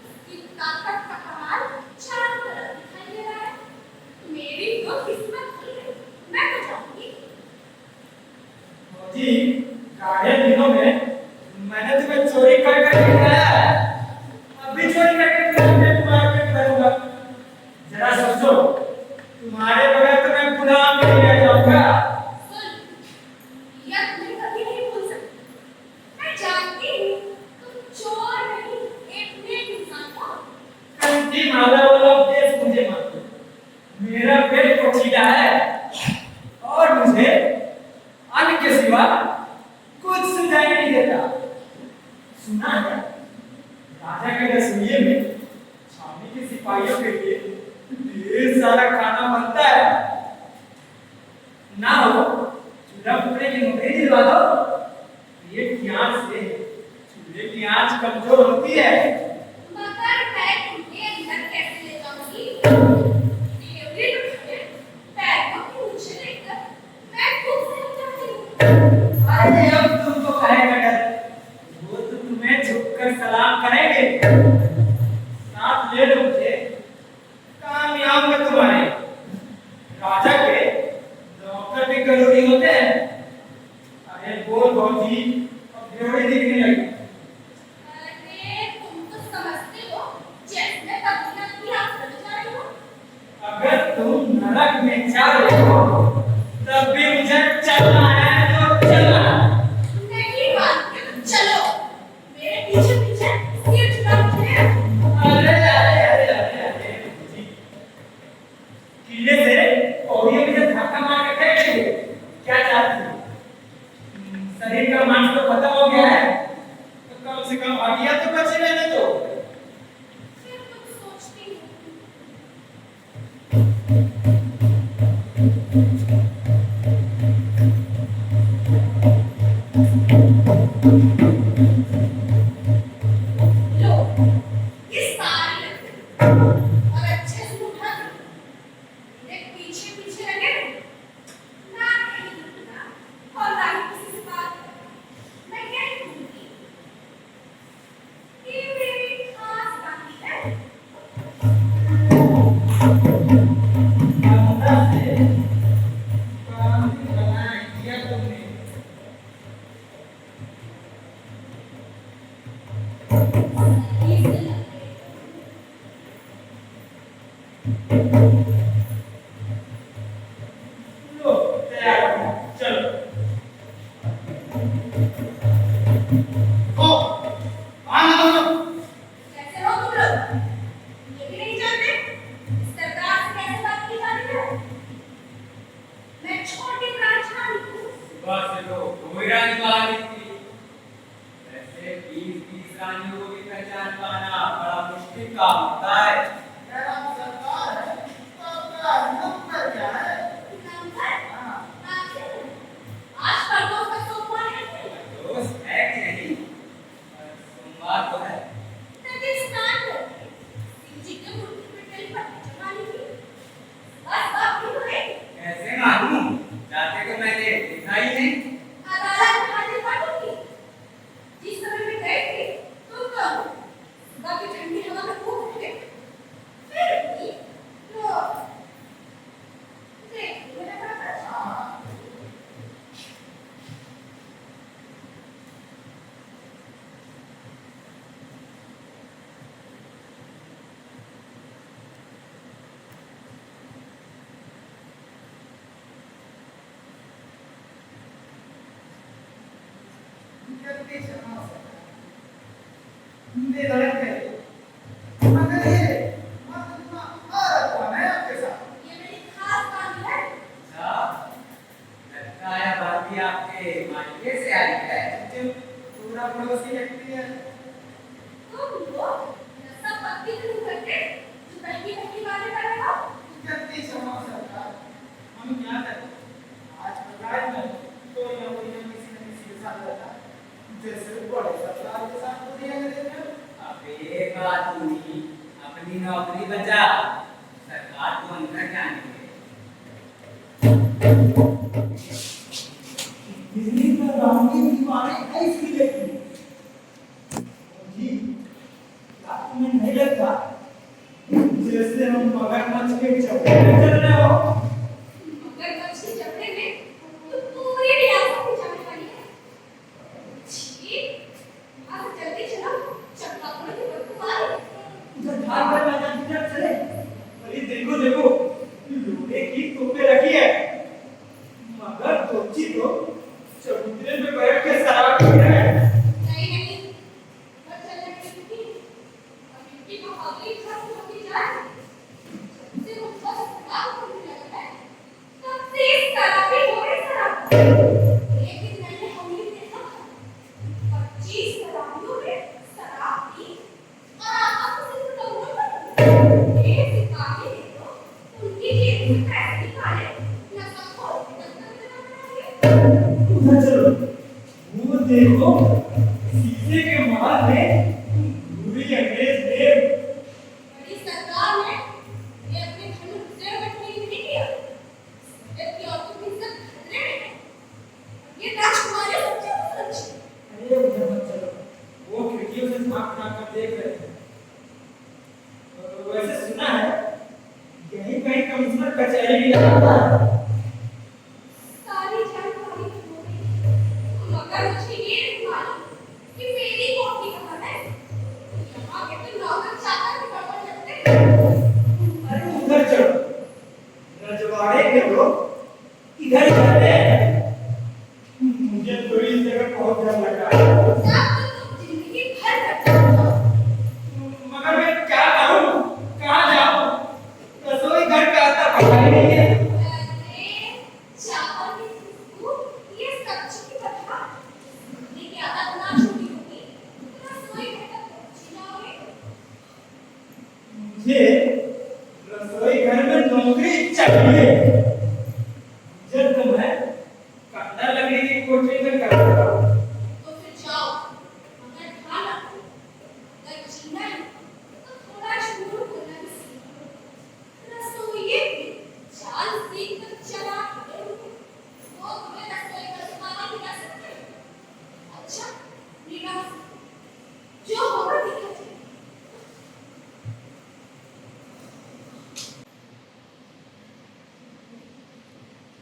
इसकी ताकत का कमाल चारों तरफ दिखाई दे रहा है। मेरी तो किस्मत खुल गई, मैं तो जाऊंगी। जी, गाढ़े दिनों में मैंने तुम्हें चोरी कर करके खिलाया है। अभी चोरी करके मैं तुम्हारे पेट भरूंगा। जरा सोचो, तुम्हारे बगैर तो मैं गुलाम नहीं रह जाऊंगा। यह तुम्हें कभी नहीं भूल सकती। मैं जानती हूँ तुम चोर नहीं, एक नेक इंसान हो। कंठी माला वाला उपदेश मुझे मत दो। मेरा पेट कोठीला है और मुझे अन्न के सिवा कुछ सुझाई नहीं देता। सुना है राजा के रसोइये में छावनी के सिपाहियों के लिए ढेर सारा खाना बनता है। ना हो चूल्हा फूकने की नौकरी दिलवा दो। पेट की आंच से चूल्हे की आंच कमजोर होती है। मगर मैं तुम्हें अंदर कैसे ले जाऊंगी? डिलीवरी उठाए, पैरों के नीचे लेकर मैं खुद से जाती हूँ। अरे अब तुम तो कहेगा डर, वो तो तुम्हें झुककर सलाम करेंगे। साथ ले लो मुझे, कामयाब में तुम्हारे। राजा के डॉक्टर भी जरूरी होते हैं। अरे बोल भौजी, अब बेवड़ी दिखने लगी। अरे तुम तो समझते हो जैसे मैं कभी की आग कर जा रही हूँ। अगर तुम नरक में जा रहे हो तब भी मुझे चलना है तो चलना। नहीं मानती तो चलो, मेरे पीछे पीछे सिर झुका के। अरे अरे अरे अरे अरे जी, किले से पौड़ियों में से धक्का मार के फेंक देंगे। क्या चाहती हो? शरीर का मांस तो खत्म हो गया है, तो कम से कम हड्डियां तो बची रहने दो। फिर तुम सोचती हो लो, ये सारी लकड़ी और अच्छे से उठा दो। मेरे पीछे पीछे लगे रहो। ना कहीं रुकना और ना ही किसी से बात करना। मैं यही कहूंगी, ये मेरी खास बात है। अंदर से काम बना दिया तुमने। ये से लगे। लो तैयार हो, चलो। ओ आना दो। कैसे हो तुम लोग? ये भी नहीं जानते इस सरकार से कैसे बात की जाती है? मैं छोटी राजधानी हूँ। सुबह से तो कोई रानी बाहर नहीं थी। ऐसे 20-20 रानियों को भी पहचान पाना बड़ा मुश्किल काम होता है। नंबर? आखिर आज पर्दों का सोमवार है कि नहीं? दोस्त है कि नहीं? सोमवार तो है। नदी स्नान करके शिव जी के मूर्ति पे तेल पत्ती चढ़ानी थी। बस बाकी तो है। कैसे मालूम? जाते को मैंने देखा ही नहीं। अदालत में हाजिर पड़ूंगी। जिस समय मैं गई थी तुम तो सुबह की ठंडी हवा में खूब उठे। ये मेरी खास बात है। लगता है भाभी आपके मायके से आई है। पूरा पड़ोसी लगती है। तुम लोग नशा पत्ती क्यों करके जो बहकी बहकी बातें कर रहे हो? जल्दी क्षमा सरकार, हम क्या करें? आज पंचायत में कोई ना कोई ना किसी के साथ रहता है, जैसे बड़े सरकार के साथ तो दिया करते हैं। अब एक बात हुई, अपनी नौकरी बचा, सरकार को अंदर जाने दे। बिजली का राउंडी दीवारें ऐसी देखी जी, रात में नहीं लगता जैसे हम मगरमच्छ के चक्कर में चल रहे हो। मगरमच्छ के चक्कर में तो पूरी रियासत में जाने वाली है। छी, आज जल्दी चलो, चक्का पड़े तो बदबू आ रही है। उधर ढाल कर मैदान की तरफ चले। अरे देखो देखो, लोहे की तोपें रखी है, मगर तोची तो चबूतरे में बैठ के शराब पी रहे हैं। नहीं नहीं, बस चलने की थी। अब इनकी बहादुरी खत्म होती जाए। जब से मुझको शराब पीने लगा है, तब से शराबी हो गई शराब। लेकिन मैंने हमने देखा 25 शराबियों ने शराब पी और आपस में कबूल कर लिया। ये सिपाही ने तो उनकी जेब से पैसे निकाले, नशा उधर चलो, वो देखो, शीशे के महल में पूरी अंग्रेज ने बड़ी सरकार ने ये अपने घर में घुसने बैठने के लिए नहीं किया। सफेद की औरतों की इज्जत खतरे में है। ये राजकुमारी सच्चे हो सच्चे। अरे उधर मत चलो, वो खिड़कियों से झांक झांक कर देख रहे थे। वैसे सुना है यहीं कहीं कमिश्नर कचहरी भी लगता है। सारी जानकारी हो गई, मगर मुझे ये नहीं मालूम कि मेरी कोठी कहाँ है। यहाँ के तो नौकर चाकर भी गड़बड़ लगते हैं। अरे उधर चलो, रजवाड़े के लोग इधर जाते हैं। मुझे तो इस जगह बहुत डर लग रहा है। सब तो तुम जिंदगी भर करते हो। मगर मैं क्या करूं? कहाँ जाऊं? रसोई घर का आता पता ही नहीं है। अरे चावल की खुशबू, ये सब्जी की बदबू, लेकिन आदत ना छूटी होगी तो रसोई घर तक पहुंच ही जाओगे। मुझे रसोई घर में नौकरी चाहिए। जब तो मैं कांदा लकड़ी की कोठरी में कर रहा हूं। तो फिर जाओ, मगर ध्यान रखो, अगर जीना है तो थोड़ा झूठ बोलना भी सीखो। रसोइये भी चाल सीख कर चला खड़े होंगे, वो तुम्हें रसोई घर से बाहर निकाल सकते हैं। अच्छा, निकाल सकते, जो होगा देखा जाएगा।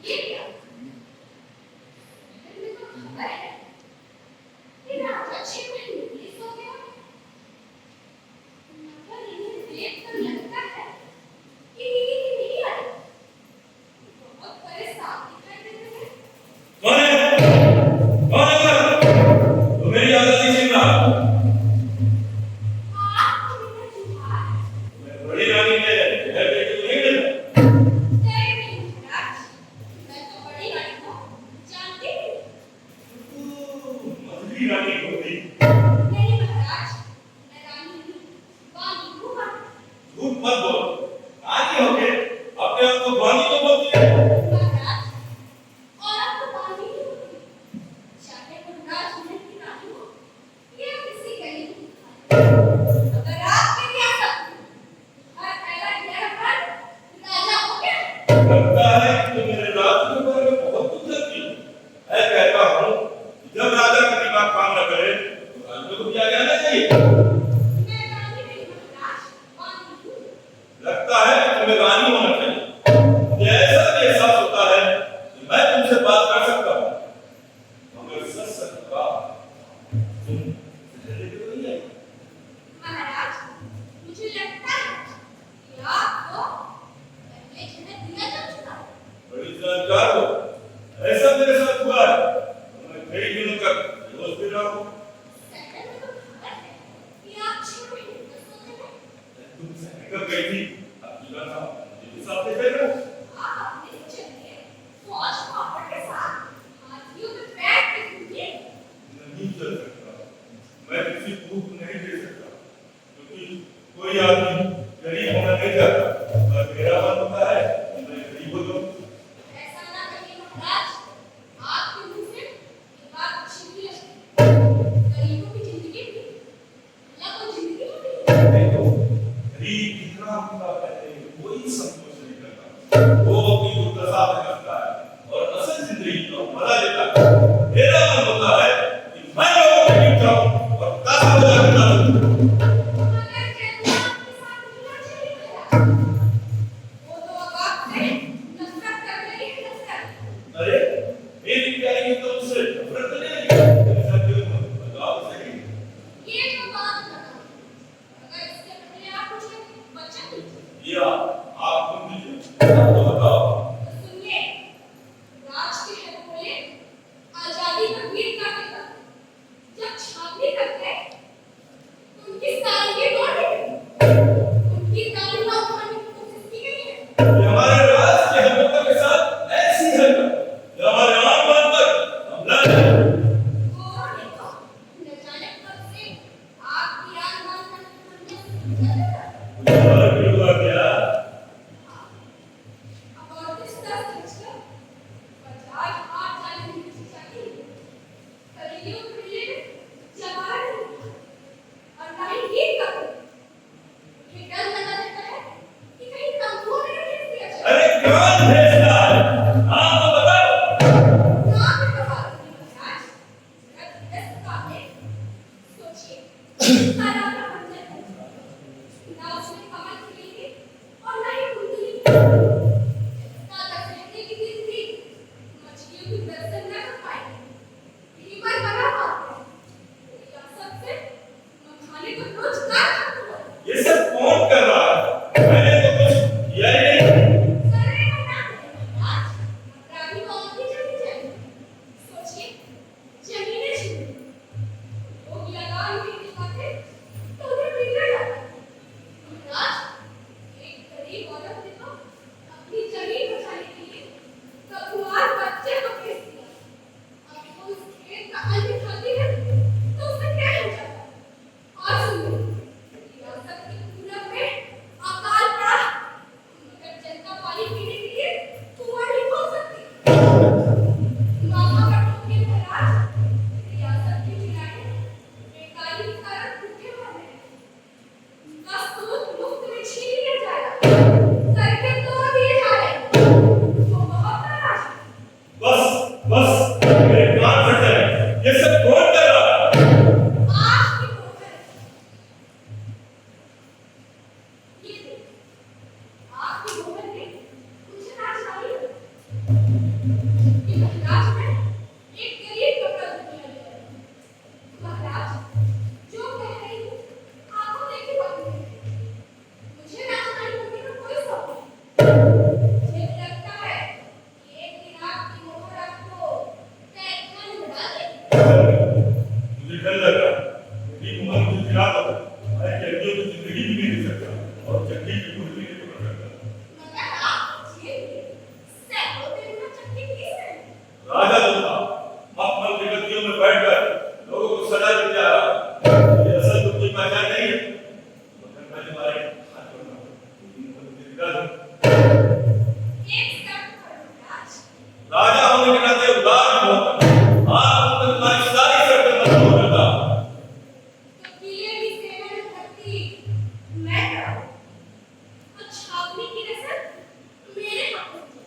ये क्या? इधर में तो खबर है कि राजा 6 महीने के लिए सो गया। मगर इन्हें देख कर लगता है कि नींद नहीं आई। बहुत परेशान दिखाई देते हैं। कौन है? कौन है? तो मेरी आजादी छीन रहा। आपको मेरा जुहार है। मैं बड़ी रानी के घर बेटी को नहीं मिलता। जय मेरी महाराज, मैं तो बड़ी रानी को जानती हूँ। तू मधुरी रानी होगी। नहीं महाराज, मैं रानी नहीं, वाणी हूँ वाणी। झूठ मत बोलो। रानी होके अपने आप को वाणी तो बोलती है। महाराज, औरत तो वाणी ही होती है, चाहे वो राजमहल की रानी हो या किसी गली की भिखारी। अगर आपके क्या सब हर पहला यह पर राजा हो गया। लगता है कि तुम मेरे राज के बारे में बहुत कुछ जानती हो। मैं कहता हूँ कि जब राजा का दिमाग काम न करे तो राजा को भी आगे आना चाहिए। मैं रानी नहीं महाराज, वाणी हूँ। लगता है कि तुम्हें रानी होना चाहिए। मुझे ऐसा भी एहसास होता है कि मैं तुमसे बात कर सकता हूँ, मगर सच सच का तुम पहले भी नहीं आई। महाराज, मुझे लगता है कि आपको पहले जन्म दिया जा चुका है। बड़ी जानकार हो। ऐसा मेरे साथ हुआ है। मैं कई दिनों तक सोचते रहो। सेकंड में तो खबर है कि आप 6 महीने तक सोते हैं। तुम सहने कब गई थी? अब की बात आप मुझे साथ ले चलो। आप अपने चलिए फौज पापड़ के साथ हाथियों पे बैठ के घूमिए। नहीं चल सकता, मैं किसी भूख नहीं दे सकता, क्योंकि कोई आदमी गरीब होना नहीं चाहता, और मेरा मन होता है कि मैं गरीब हो जाऊं। ऐसा ना कहिए महाराज, आपके मुंह से ये बात छिपी है। गरीबों की जिंदगी भी अल्लाह को जिंदगी होती है। देखो, गरीब कितना होता है कोई संतोष नहीं करता, वो अपनी दुर्दशा में करता है और असल जिंदगी का मजा लेता है। मेरा मन होता है कि मैं लोगों को गिर जाऊं और दस हजार निकालूं। मगर कहना आपके साथ मिलना चाहिए था। वो तो अब आपसे नफरत कर रही है, नफरत। अरे मेरी प्यारी तो उससे नफरत करने लगी, ऐसा क्यों? बताओ सही। ये तो बात बताओ। अगर इसके पहले आप मुझे वचन दीजिए। या आप सुन लीजिए, तो बताओ। तो सुनिए, राज के है बोले आजादी का वीर का पिता जब छावनी करते तो उनकी सारंगी तोड़ दी गई। उनकी दाढ़ियां उखाड़ने की कोशिश की गई है। ये हमारे राज के हकूमत के साथ ऐसी है, ये हमारे आन-बान पर हमला है। और देखो, न जाने कब से आपकी आन-बान पर हमले से गुजर रहा है। मुझे और भी हुआ क्या? अब और किस तरह से बचकर बाजार हाथ जाने की चाहती है। कलियों के लिए जवान नहीं और ना ही गीत का कोई। मुझे डर लगा रहता है कि कहीं कमजोर नहीं भेज दिया जाए। अरे कौन भेजता है? हाँ तो बताओ। नाम भी बता दूंगी महाराज। जरा धीरज से काटे। सोचिए, सारा अपना मंजर है। ना उसमें कमल खिलेगी और ना ही कुंडली। ना दशहरे की दिन थी, मछलियों की दर्शन न कर पाएगी। भीमर बना पाते हैं। रियासत से मखाने को रोजगार खत्म हुआ। ये सब कौन कर रहा है? मैंने तो कुछ किया ही नहीं। करे या ना करे महाराज, अपराधी को और भी जल्दी चाहिए। सोचिए, जमीनें छीन ली। लोग लगान नहीं दिखाते तो उन्हें बिगड़ जाता है। महाराज, एक गरीब औरत ने तो अपनी जमीन बचाने के लिए कपुआर बच्चे को बेच दिया। अब वो उस खेत का अन्न खाती है तो उसे क्या हो जाता है? और सुनिए, रियासत के पूरब में अकाल पड़ा, मगर जनता पानी पीने के लिए कुआं नहीं खोल सकती। मामा का टोके महाराज, रियासत की चिड़ियाएं बेकारी के कारण भूखे मर रहे हैं। उनका सूद मुफ्त में छीन लिया जाएगा, सड़कें तोड़ दिए जा रहे हैं। वो बहुत नाराज है। बस मेरे कान फट गए। ये सब कौन कर रहा है? आपकी मोहर ये देखिए, आपकी मोहर ने मुझे नाचवाई है कि महाराज मैं एक गरीब कपड़ा धुलने लगी है। महाराज, जो कह रही हूँ आपको देखी बात नहीं है। मुझे नाचवाई होने का कोई शौक नहीं। मुझे लगता है कि एक दिन आपकी मोहर आपको कैद में डाल देगी। मुझे डर लग रहा है कि उम्र मुझे गिरा दो, मैं जल्दियों की जिंदगी भी नहीं दे सकता और चक्की की कुर्सी नहीं पकड़ सकता। मगर आप झेलिए, सैकड़ों दिन में चक्की की है। राजा जो था, मखमल की गद्दियों में बैठकर लोगों को सजा देते आ रहा है। ये असल तो कोई पहचान नहीं है, मगर मैं तुम्हारे हाथ जोड़ता हूँ, तुम मुझे दिखा दो। एक शर्त पर महाराज, राजा होने के नाते उदार भी होता है। आप तो तुम्हारी सारी शर्तें मंजूर करता। तो किले की सेवा में भर्ती मैं कराऊं और छावनी की रसद मेरे हाथों से।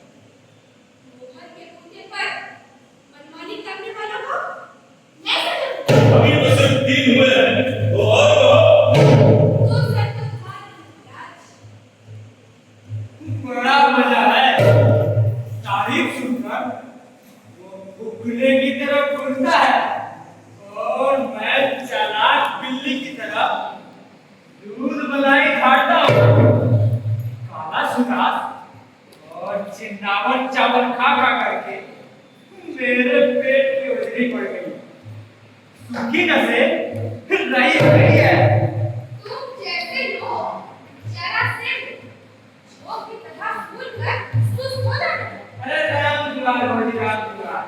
मोहर के बूते पर मनमानी करने वालों को मैं सजा दूंगा। अभी तो सिर्फ 3 हुए हैं, तो और कहो। तो सर तो भारी महाराज। बड़ा मजा है तारीफ सुनकर। वो फुकने की तरह फूलता है और मैं चालाक बिल्ली की तरह दूध मलाई खाता हूँ। काला सुराख और चिन्नावर चावल खा खा करके मेरे पेट की उजरी पड़ गई। सूखी नसें रही गई है। तुम जैसे लोग जरा से जोक की तरह फूल कर सुस्त हो जाते हैं। अरे राम दुलार भोजी राम दुलार,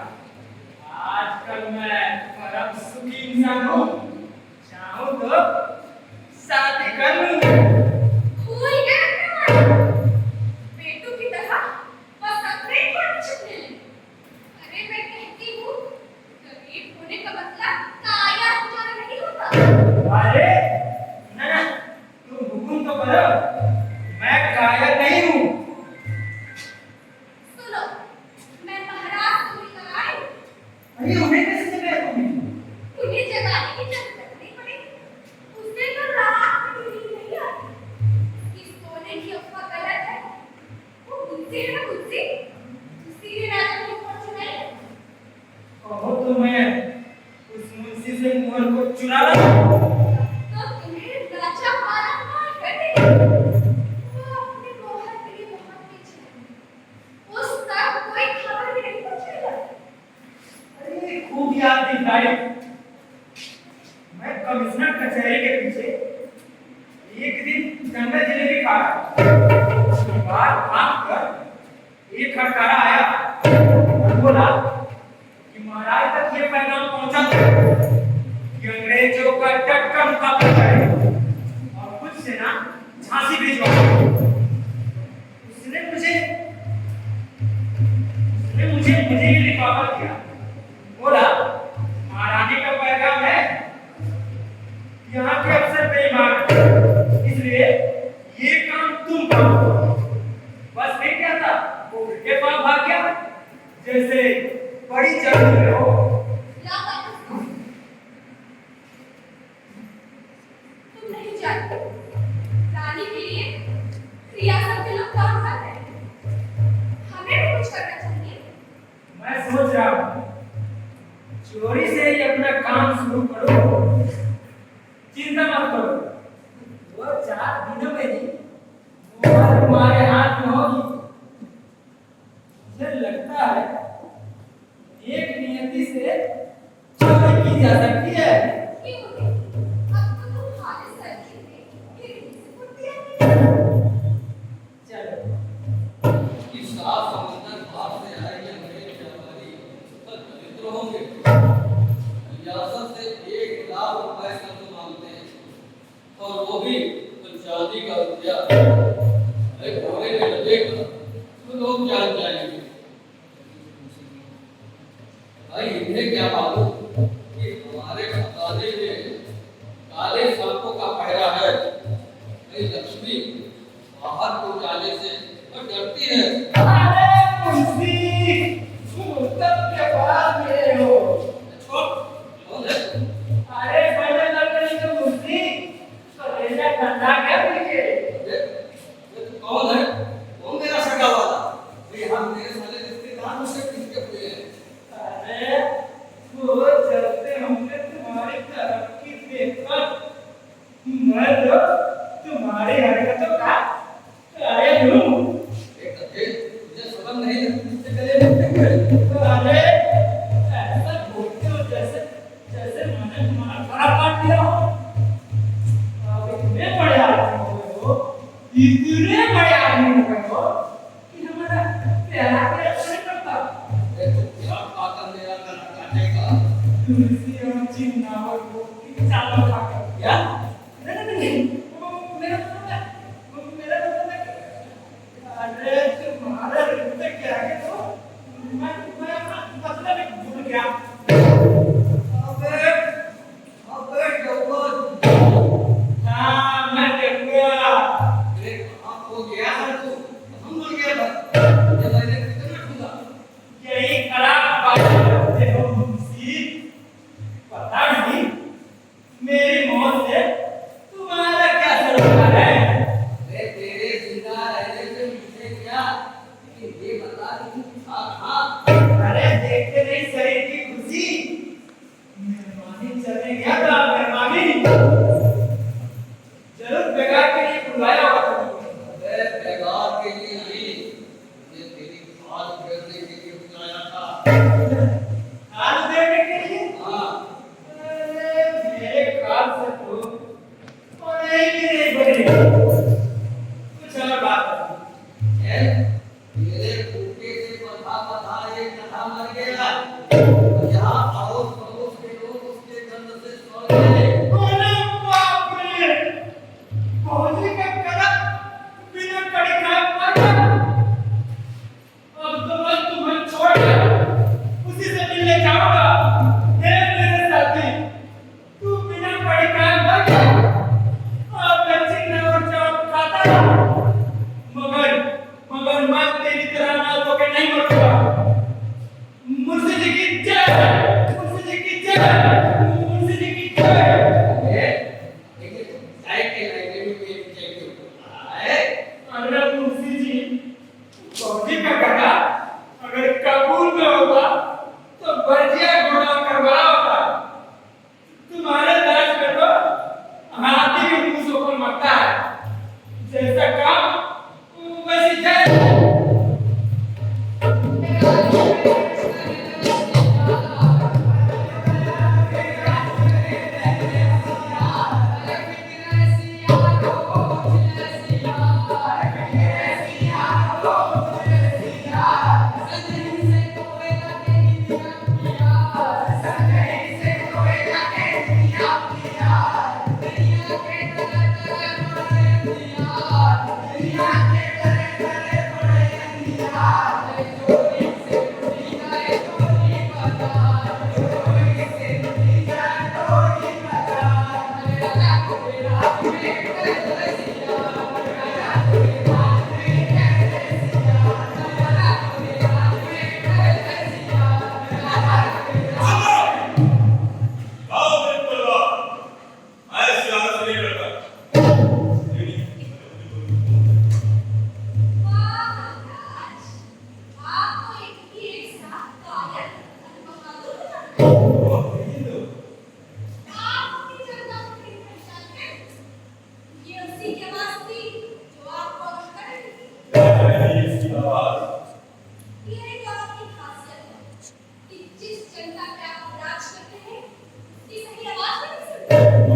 आजकल मैं परम सुखी इंसान हूँ। चाहूँ तो शादी कर लूँ। फूल क्या करना? पेटू की तरह बस अपने पर छिपने लगे। अरे मैं कहती हूँ, गरीब होने का मतलब काया हो जाना नहीं होता। अरे ना, तुम हुकुम तो करो, मैं कायर नहीं हूँ। सुनो, मैं महाराज को लेकर आई। अरे उन्हें कैसे जगाया तुमने? उन्हें जगाने की जरूरत नहीं पड़ेगी। उसने तो रात में भी नींद नहीं आती। इस सोने की अफवाह गलत है। वो मुझसे है ना, मुझसे उसी ने राजा को ऊपर चुराई है। कहो तो मैं उस मुंशी से मोहर को चुरा लाऊं। तो तुम्हें राजा मारा मार कर देगी। वो अपने मोहर के लिए बहुत पीछे है। उस तक कोई खबर भी नहीं पहुंचेगा। अरे खूब याद दिलाई। मैं कमिश्नर कचहरी के पीछे एक दिन जंगल जलेबी खा रहा था। बाहर भाग कर एक खटकारा आया और बोला कि महाराज तक ये पैगाम पहुंचा कि अंग्रेजों का डटकर मुकाबला करें और कुछ सेना झांसी भिजवा। उसने मुझे ये लिफाफा दिया। बोला महारानी का पैगाम है, यहाँ के अफसर बेईमान हैं, इसलिए ये काम तुम करो। बस फिर क्या था, वो फिर के पास भाग गया जैसे बड़ी जंग में हो। तुम नहीं जानते, रानी के लिए रियासत के लोग काम कर रहे हैं। हमें भी कुछ करना चाहिए। मैं सोच रहा हूँ चोरी से ही अपना काम शुरू करो। चिंता मत करो, 2-4 दिनों में ही मोहर तुम्हारे हाथ में होगी। मुझे लगता है एक नियति से चोरी की जा सकती है। क्यों नहीं? अब तो तुम्हारे सर के लिए हिरनी से फुर्तियां नहीं। चलो, इस सात समुद्र पार से आए ये अंग्रेज व्यापारी सब दरिद्र होंगे। रियासत से 1 लाख रुपए का तो मांगते हैं, और वो भी तो चांदी का रुपया। एक घोड़े में लगेगा तो लोग जान जाएंगे। भाई इन्हें क्या मालूम कि हमारे खजाने में काले सांपों का पहरा है। भाई लक्ष्मी बाहर को जाने से वो डरती है। अरे मुंशी, तुम तब के बाद में हो। कौन है? अरे पहले लड़के तो मुंशी, तो रेजा ठंडा कर दीजिए। ये तो कौन है? कौन मेरा सगा वाला? ये हम मेरे साले रिश्तेदार मुझसे किसके हुए हैं? अरे वो चलते हमने तुम्हारी तरक्की देखकर मैं तो तुम्हारी हरकतों का कायल हूँ। एक दफे मुझे समझ नहीं लगती गले मिलते हुए। अरे ऐसा बोलते हो जैसे जैसे मैंने तुम्हारा बड़ा काट दिया हो। अब इतने बड़े आदमी हो गए हो, इतने बड़े आदमी हो गए हो कि हमारा प्यारा प्यारा नहीं करता। देखो क्या पाकर मेरा गला काटेगा। तुलसी और चिन्नावर को चालों खा कर दिया। नहीं, वो मेरा मतलब है, अरे तुम्हारे रिश्ते के आगे तो मैं अपना मतलब ही भूल गया। अबे जवान, हाँ मैं देखूंगा। देख आप हो गया है तू, हम बोल गया था। ये मैंने कितना खुदा। यही खराब बात करते हो मुंशी। पता नहीं मेरी मौत से तुम्हारा क्या सरोकार है। अरे तेरे जिंदा रहने से मुझे क्या, लेकिन ये बता कि तू था कहाँ? अरे देखते नहीं शरीर की खुशी। मेहमानी चले गया था, मेहमानी जरूर बेगार के लिए बुलाया होगा तुमने। अबे बेगार के लिए नहीं, ये तेरी खाल फेरने के लिए बुलाया था। हाल देने के लिए। हाँ। अरे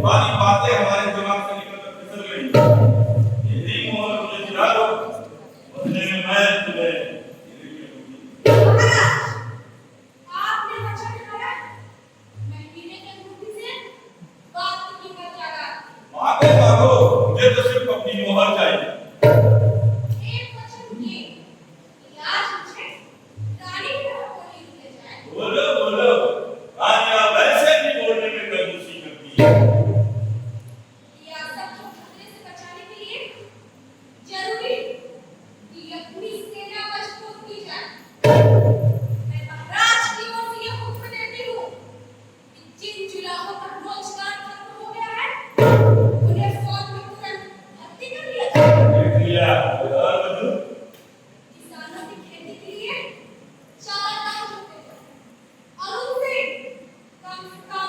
तुम्हारी बातें हमारे दिमाग से निकलकर फिसल गई। यदि मोहर मुझे दिला दो, बदले में मैं तुम्हें महाराज, आपने वचन खाया, मैं हीरे के अंगूठी से बात की कर जागा। मांगे मांगो, मुझे तो सिर्फ अपनी मोहर चाहिए। एक वचन ये कि आज मुझे रानी की तरफ बोली ले जाए। बोलो बोलो, रानियां वैसे भी बोलने में कंजूसी करती है। या सब को खतरे से बचाने के लिए जरूरी कि अपनी सेना मजबूत की जाए। मैं महाराज की ओर से यह हुक्म देती हूँ कि जिन जुलाहों पर रोजगार खत्म हो गया है, उन्हें फौज में तुरंत भर्ती कर लिया जाए। देख लिया, और बदलू। किसानों की खेती के लिए चारा दाम होते हैं और उनसे कम से कम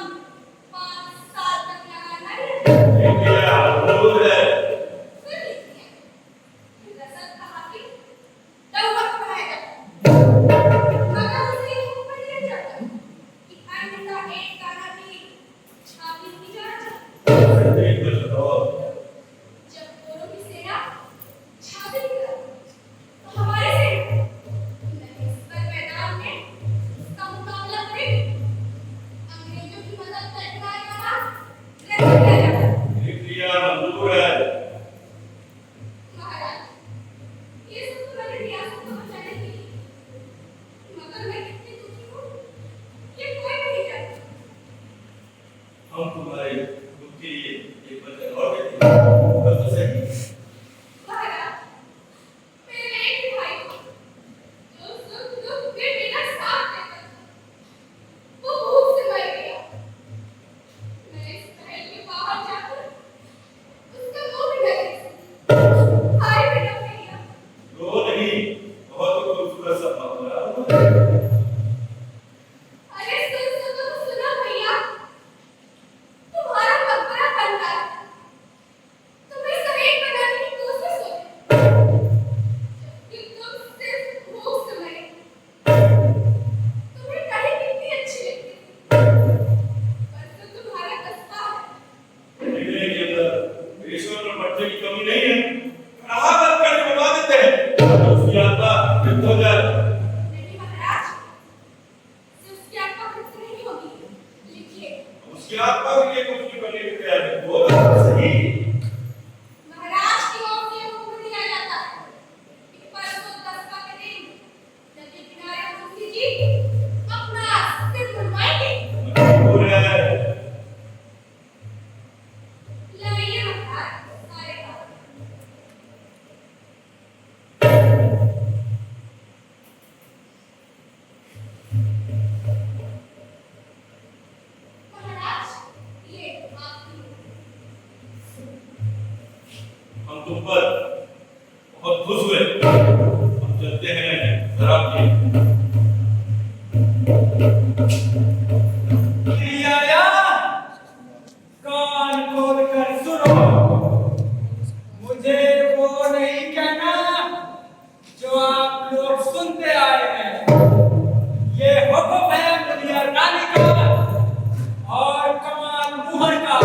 5 साल तक लगाना ही है। देख लिया, जरूर है। फिर लिखिए, रसद कहा कि दौलत बढ़ाया जाता है। मगर उसे ये हुक्म दिया जाता है कि अन्न का एक दाना भी छाती नहीं जाना चाहिए। देख तो बताओ। जब दोनों की सेना छाती की तरफ, तो हमारी सेना नरेश्वर मैदान में उसका मुकाबला करेगी। अंग्रेजों की मदद करने वाला रख दिया जाता है। देख लिया, मंजूर है। महाराज, ये सब तो मैंने रियासत को बचाने के लिए, मगर मैं कितनी दुखी हूँ, ये कोई नहीं जानता। हम तुम्हारे दुख के लिए एक वचन और देते हैं। बस तो सही। महाराज, मेरे एक ही भाई को, जो सुख दुख में मेरा साथ देता था, वो भूख से मर गया। मैं इस महल के बाहर जाकर उसका मुंह भी नहीं देख सकती। हाय बेटा भैया, रो नहीं, बहुत खूबसूरत सपना बना है। अरे सुनो सुनो भैया, तुम्हारा मकबरा बन रहा है। तुम्हें शहीद बनाने की कोशिश हो रही है। जबकि तुम सिर्फ भूख से मरे। तुम्हें कहीं कितनी अच्छी लगती थी, पर तो तुम्हारा कस्बा है। निकलने के अंदर ईश्वर और बच्चे की कमी नहीं है। कहावत करके बता देते हैं, उसकी आत्मा तृप्त हो जाए। नहीं महाराज, उसकी आत्मा तृप्त नहीं होगी। लिखिए, उसकी आत्मा के लिए कुछ भी करने को तैयार है। वो बात सही। महाराज की ओर से यह हुक्म दिया जाता है कि परसों 10 के दिन नदी किनारे मुंशी जी अपना सिर मुंडवाएंगे। मंजूर है। लाइए महाराज सारे कागज। महाराज, ये आपकी हम तुम पर बहुत खुश हुए। हम चलते हैं शराब की। लिया कान खोल कर सुनो, मुझे वो नहीं कहना जो आप लोग सुनते आए हैं। ये हुक्म है मुनिया रानी का और कमाल मुहर का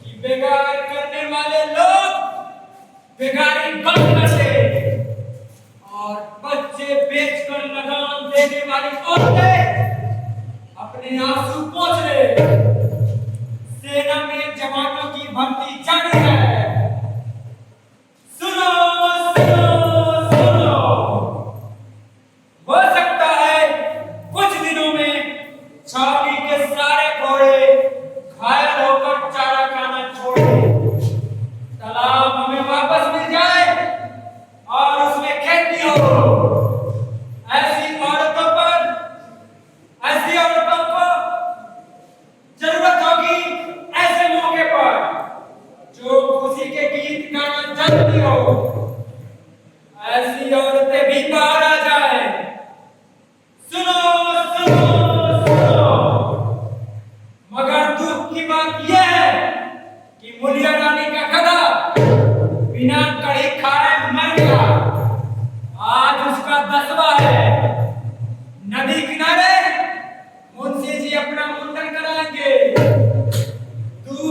कि बेगार करने वाले लोग बेगारी कम कर दे और बच्चे बेचकर लगान देने वाली औरतें अपने आंसू पोंछ ले। सेना में जवानों की भर्ती जारी है। सुनो सुनो सुनो, हो सकता है कुछ दिनों में छावनी के सारे घोड़े घायल होकर चारा खाना छोड़ दें, तालाब हमें वापस मिल जाए और उसमें खेती हो। ऐसी औरतों को जरूरत होगी ऐसे मौके पर जो खुशी के गीत गाना जानती हो। ऐसी औरतें भी बाहर आ जाए। सुनो सुनो सुनो, मगर दुख की बात यह है कि मुनिया रानी का गधा बिना कड़ी खाए मर गया। आज उसका 10वां है। नदी किनारे मुंशी जी अपना मुंडन कराएंगे। दूध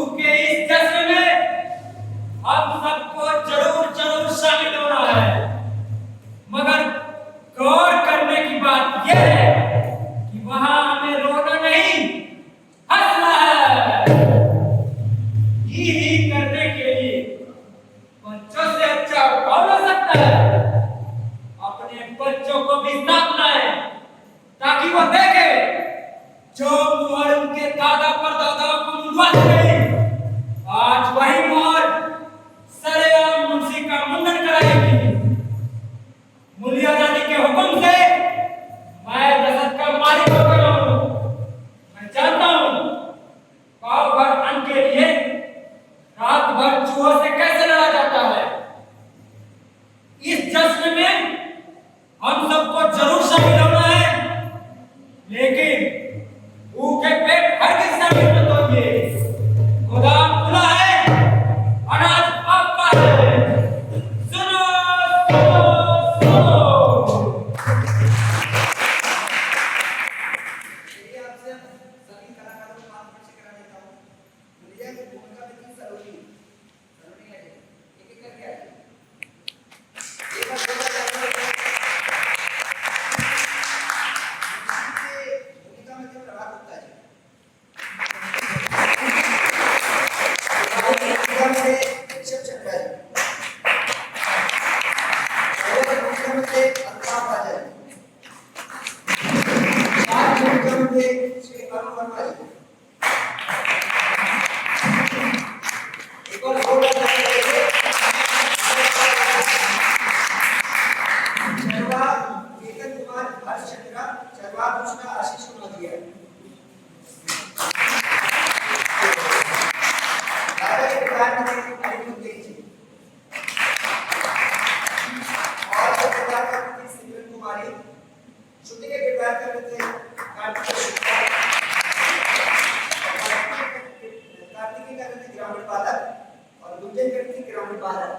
भारत।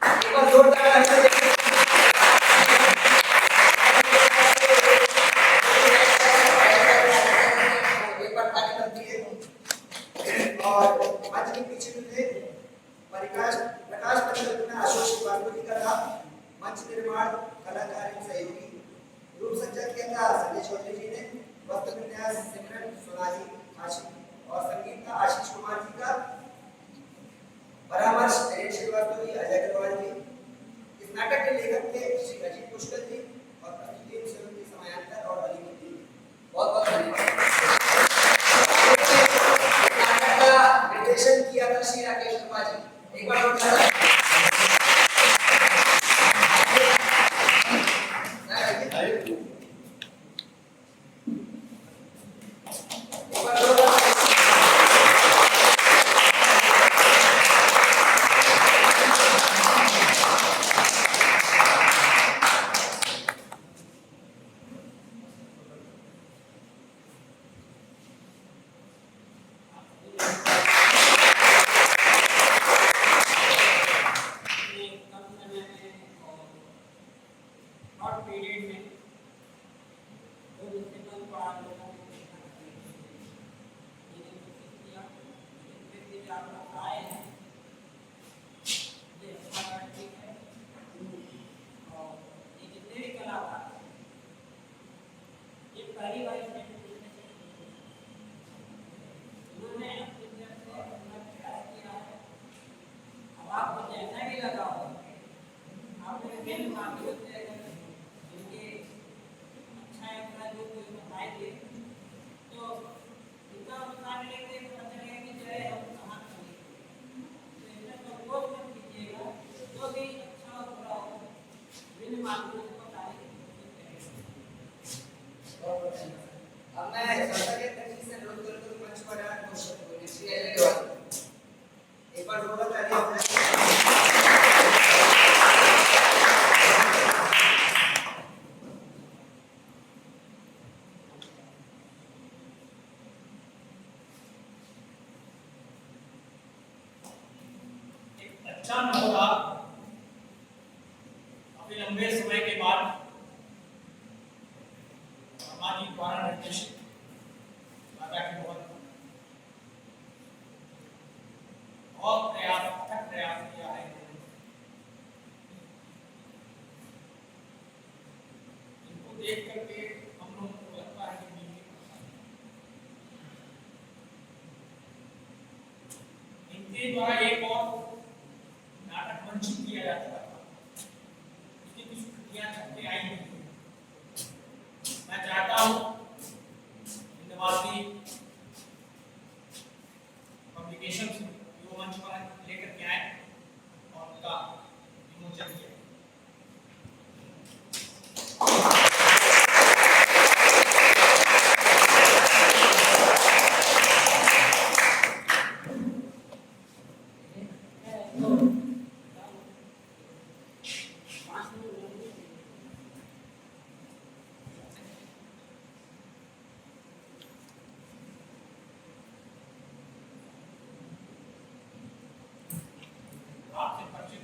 एक बार जोरदार तालियां दें। एक बार ताली बनती है। और मंच के पीछे जो थे प्रकाश परिकल्पना अशोक श्रीवास्तव जी का था। मंच निर्माण कलाकार एवं सहयोगी रूप संचार किया था संजय चौधरी जी ने। वस्त्र विन्यास सिमरन सोनाजी आशीष और संगीत का आशीष कुमार जी का। परामर्श नरेश श्रीवास्तव जी, अजय अग्रवाल जी। इस नाटक के लेखक थे श्री अजीत पुष्कर जी और प्रस्तुति श्रीमती समयांतर और अलीमुद्दीन। बहुत बहुत धन्यवाद। नाटक का निर्देशन किया था श्री राकेश शर्मा जी। एक बार और अच्छा महोदय काफी लंबे समय के बाद वर्मा जी द्वारा निर्देशित राजा की बहुत अथक प्रयास किया है। इनको देख करके हम लोगों को लगता है कि इनके द्वारा एक और नाटक मंचित किया जाता था। उसकी कुछ कृतियां छपके आई हैं। मैं चाहता हूं हिंदवासी पब्लिकेशन से वो मंच पर लेकर के आए और उनका विमोचन किया। आपसे परिचित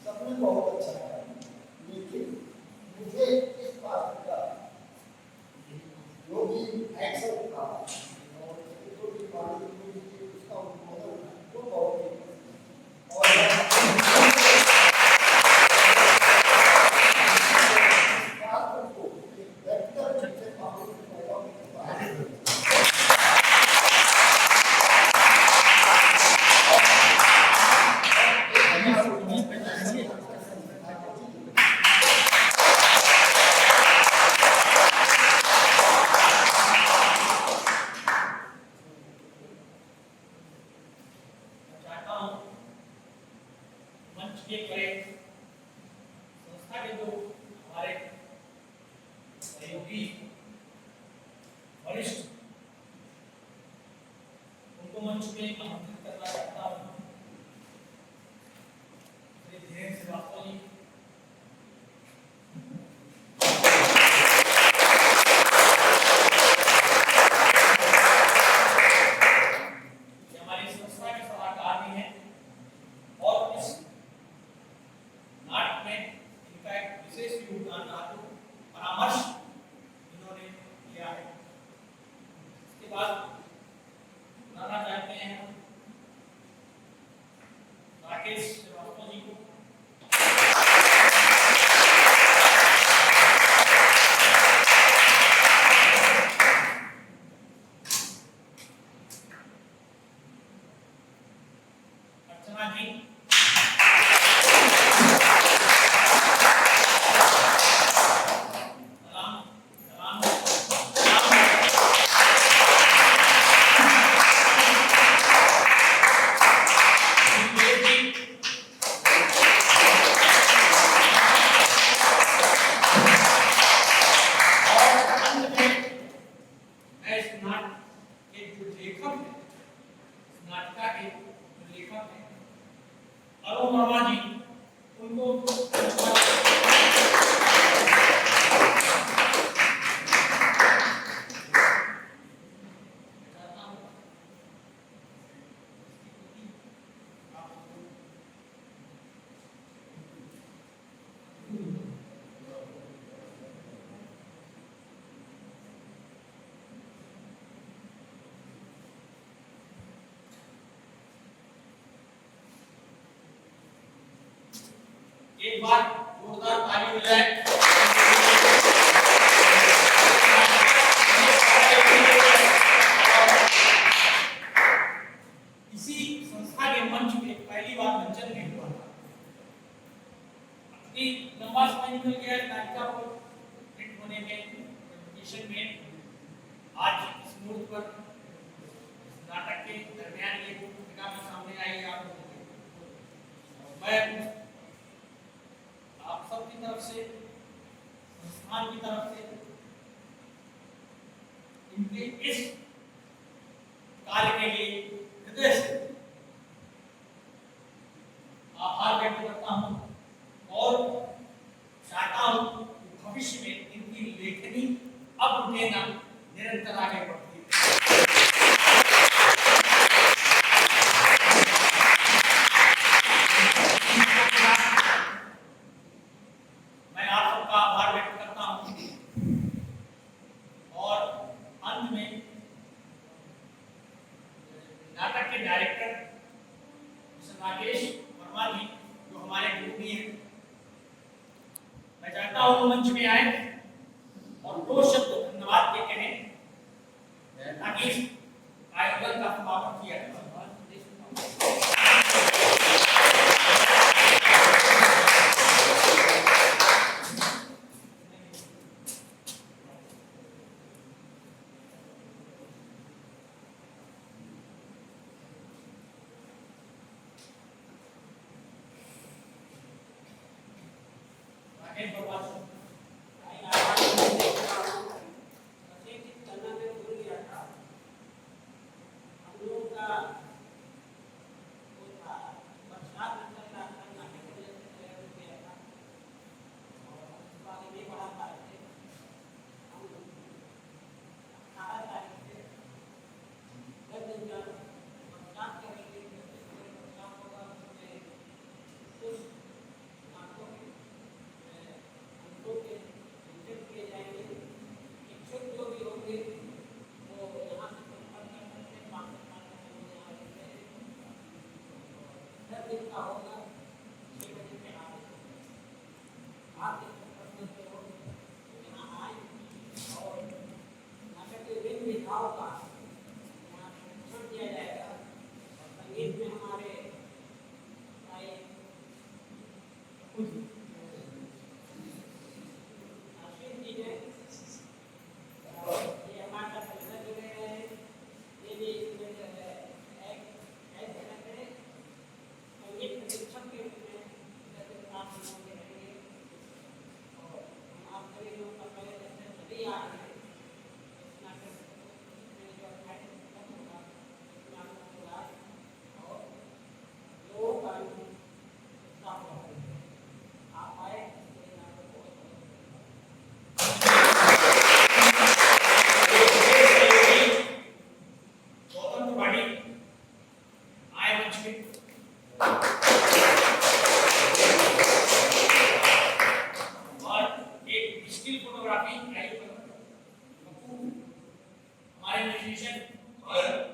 सबने बहुत अच्छा है, लेकिन मुझे इस बात मंच के बड़े संस्था के जो हमारे सहयोगी वरिष्ठ उनको मंच पे आमंत्रित करना चाहता हूँ। धीरेन्द्र श्रीवास्तव जी, हमारी संस्था के सलाहकार भी हैं और इस नाटक में इनका एक विशेष योगदान रहा तो परामर्श इन्होंने किया है। इसके बाद बुलाना चाहते हैं राकेश श्रीवास्तव जी को। अर्चना जी, राम राम अरुण वर्मा जी, उनको एक बार जोरदार ताली हो जाए। इसी संस्था के मंच पे पहली बार मंचन भी हुआ था। अति लंबा समय निकल गया नाटिका को प्रिंट होने में, प्रेजेंटेशन में। आज इस मुहूर्त पर नाटक के दरमियान ये पुस्तिका भी सामने आई है। मैं आप सबकी तरफ से, संस्थान की तरफ से इनके इस कार्य के लिए हृदय से आभार व्यक्त करता हूं और चाहता हूं कि भविष्य में इनकी लेखनी अब उनके नाम निरंतर आगे बढ़ती है। मैं आप सबका आभार व्यक्त करता हूं और अंत में नाटक के डायरेक्टर राकेश वर्मा जी, जो हमारे गुरु भी हैं, मैं चाहता हूं मंच में आए और दो शब्द धन्यवाद के कहें ताकि आयोजन का समापन किया जाए। इमेजिनेशन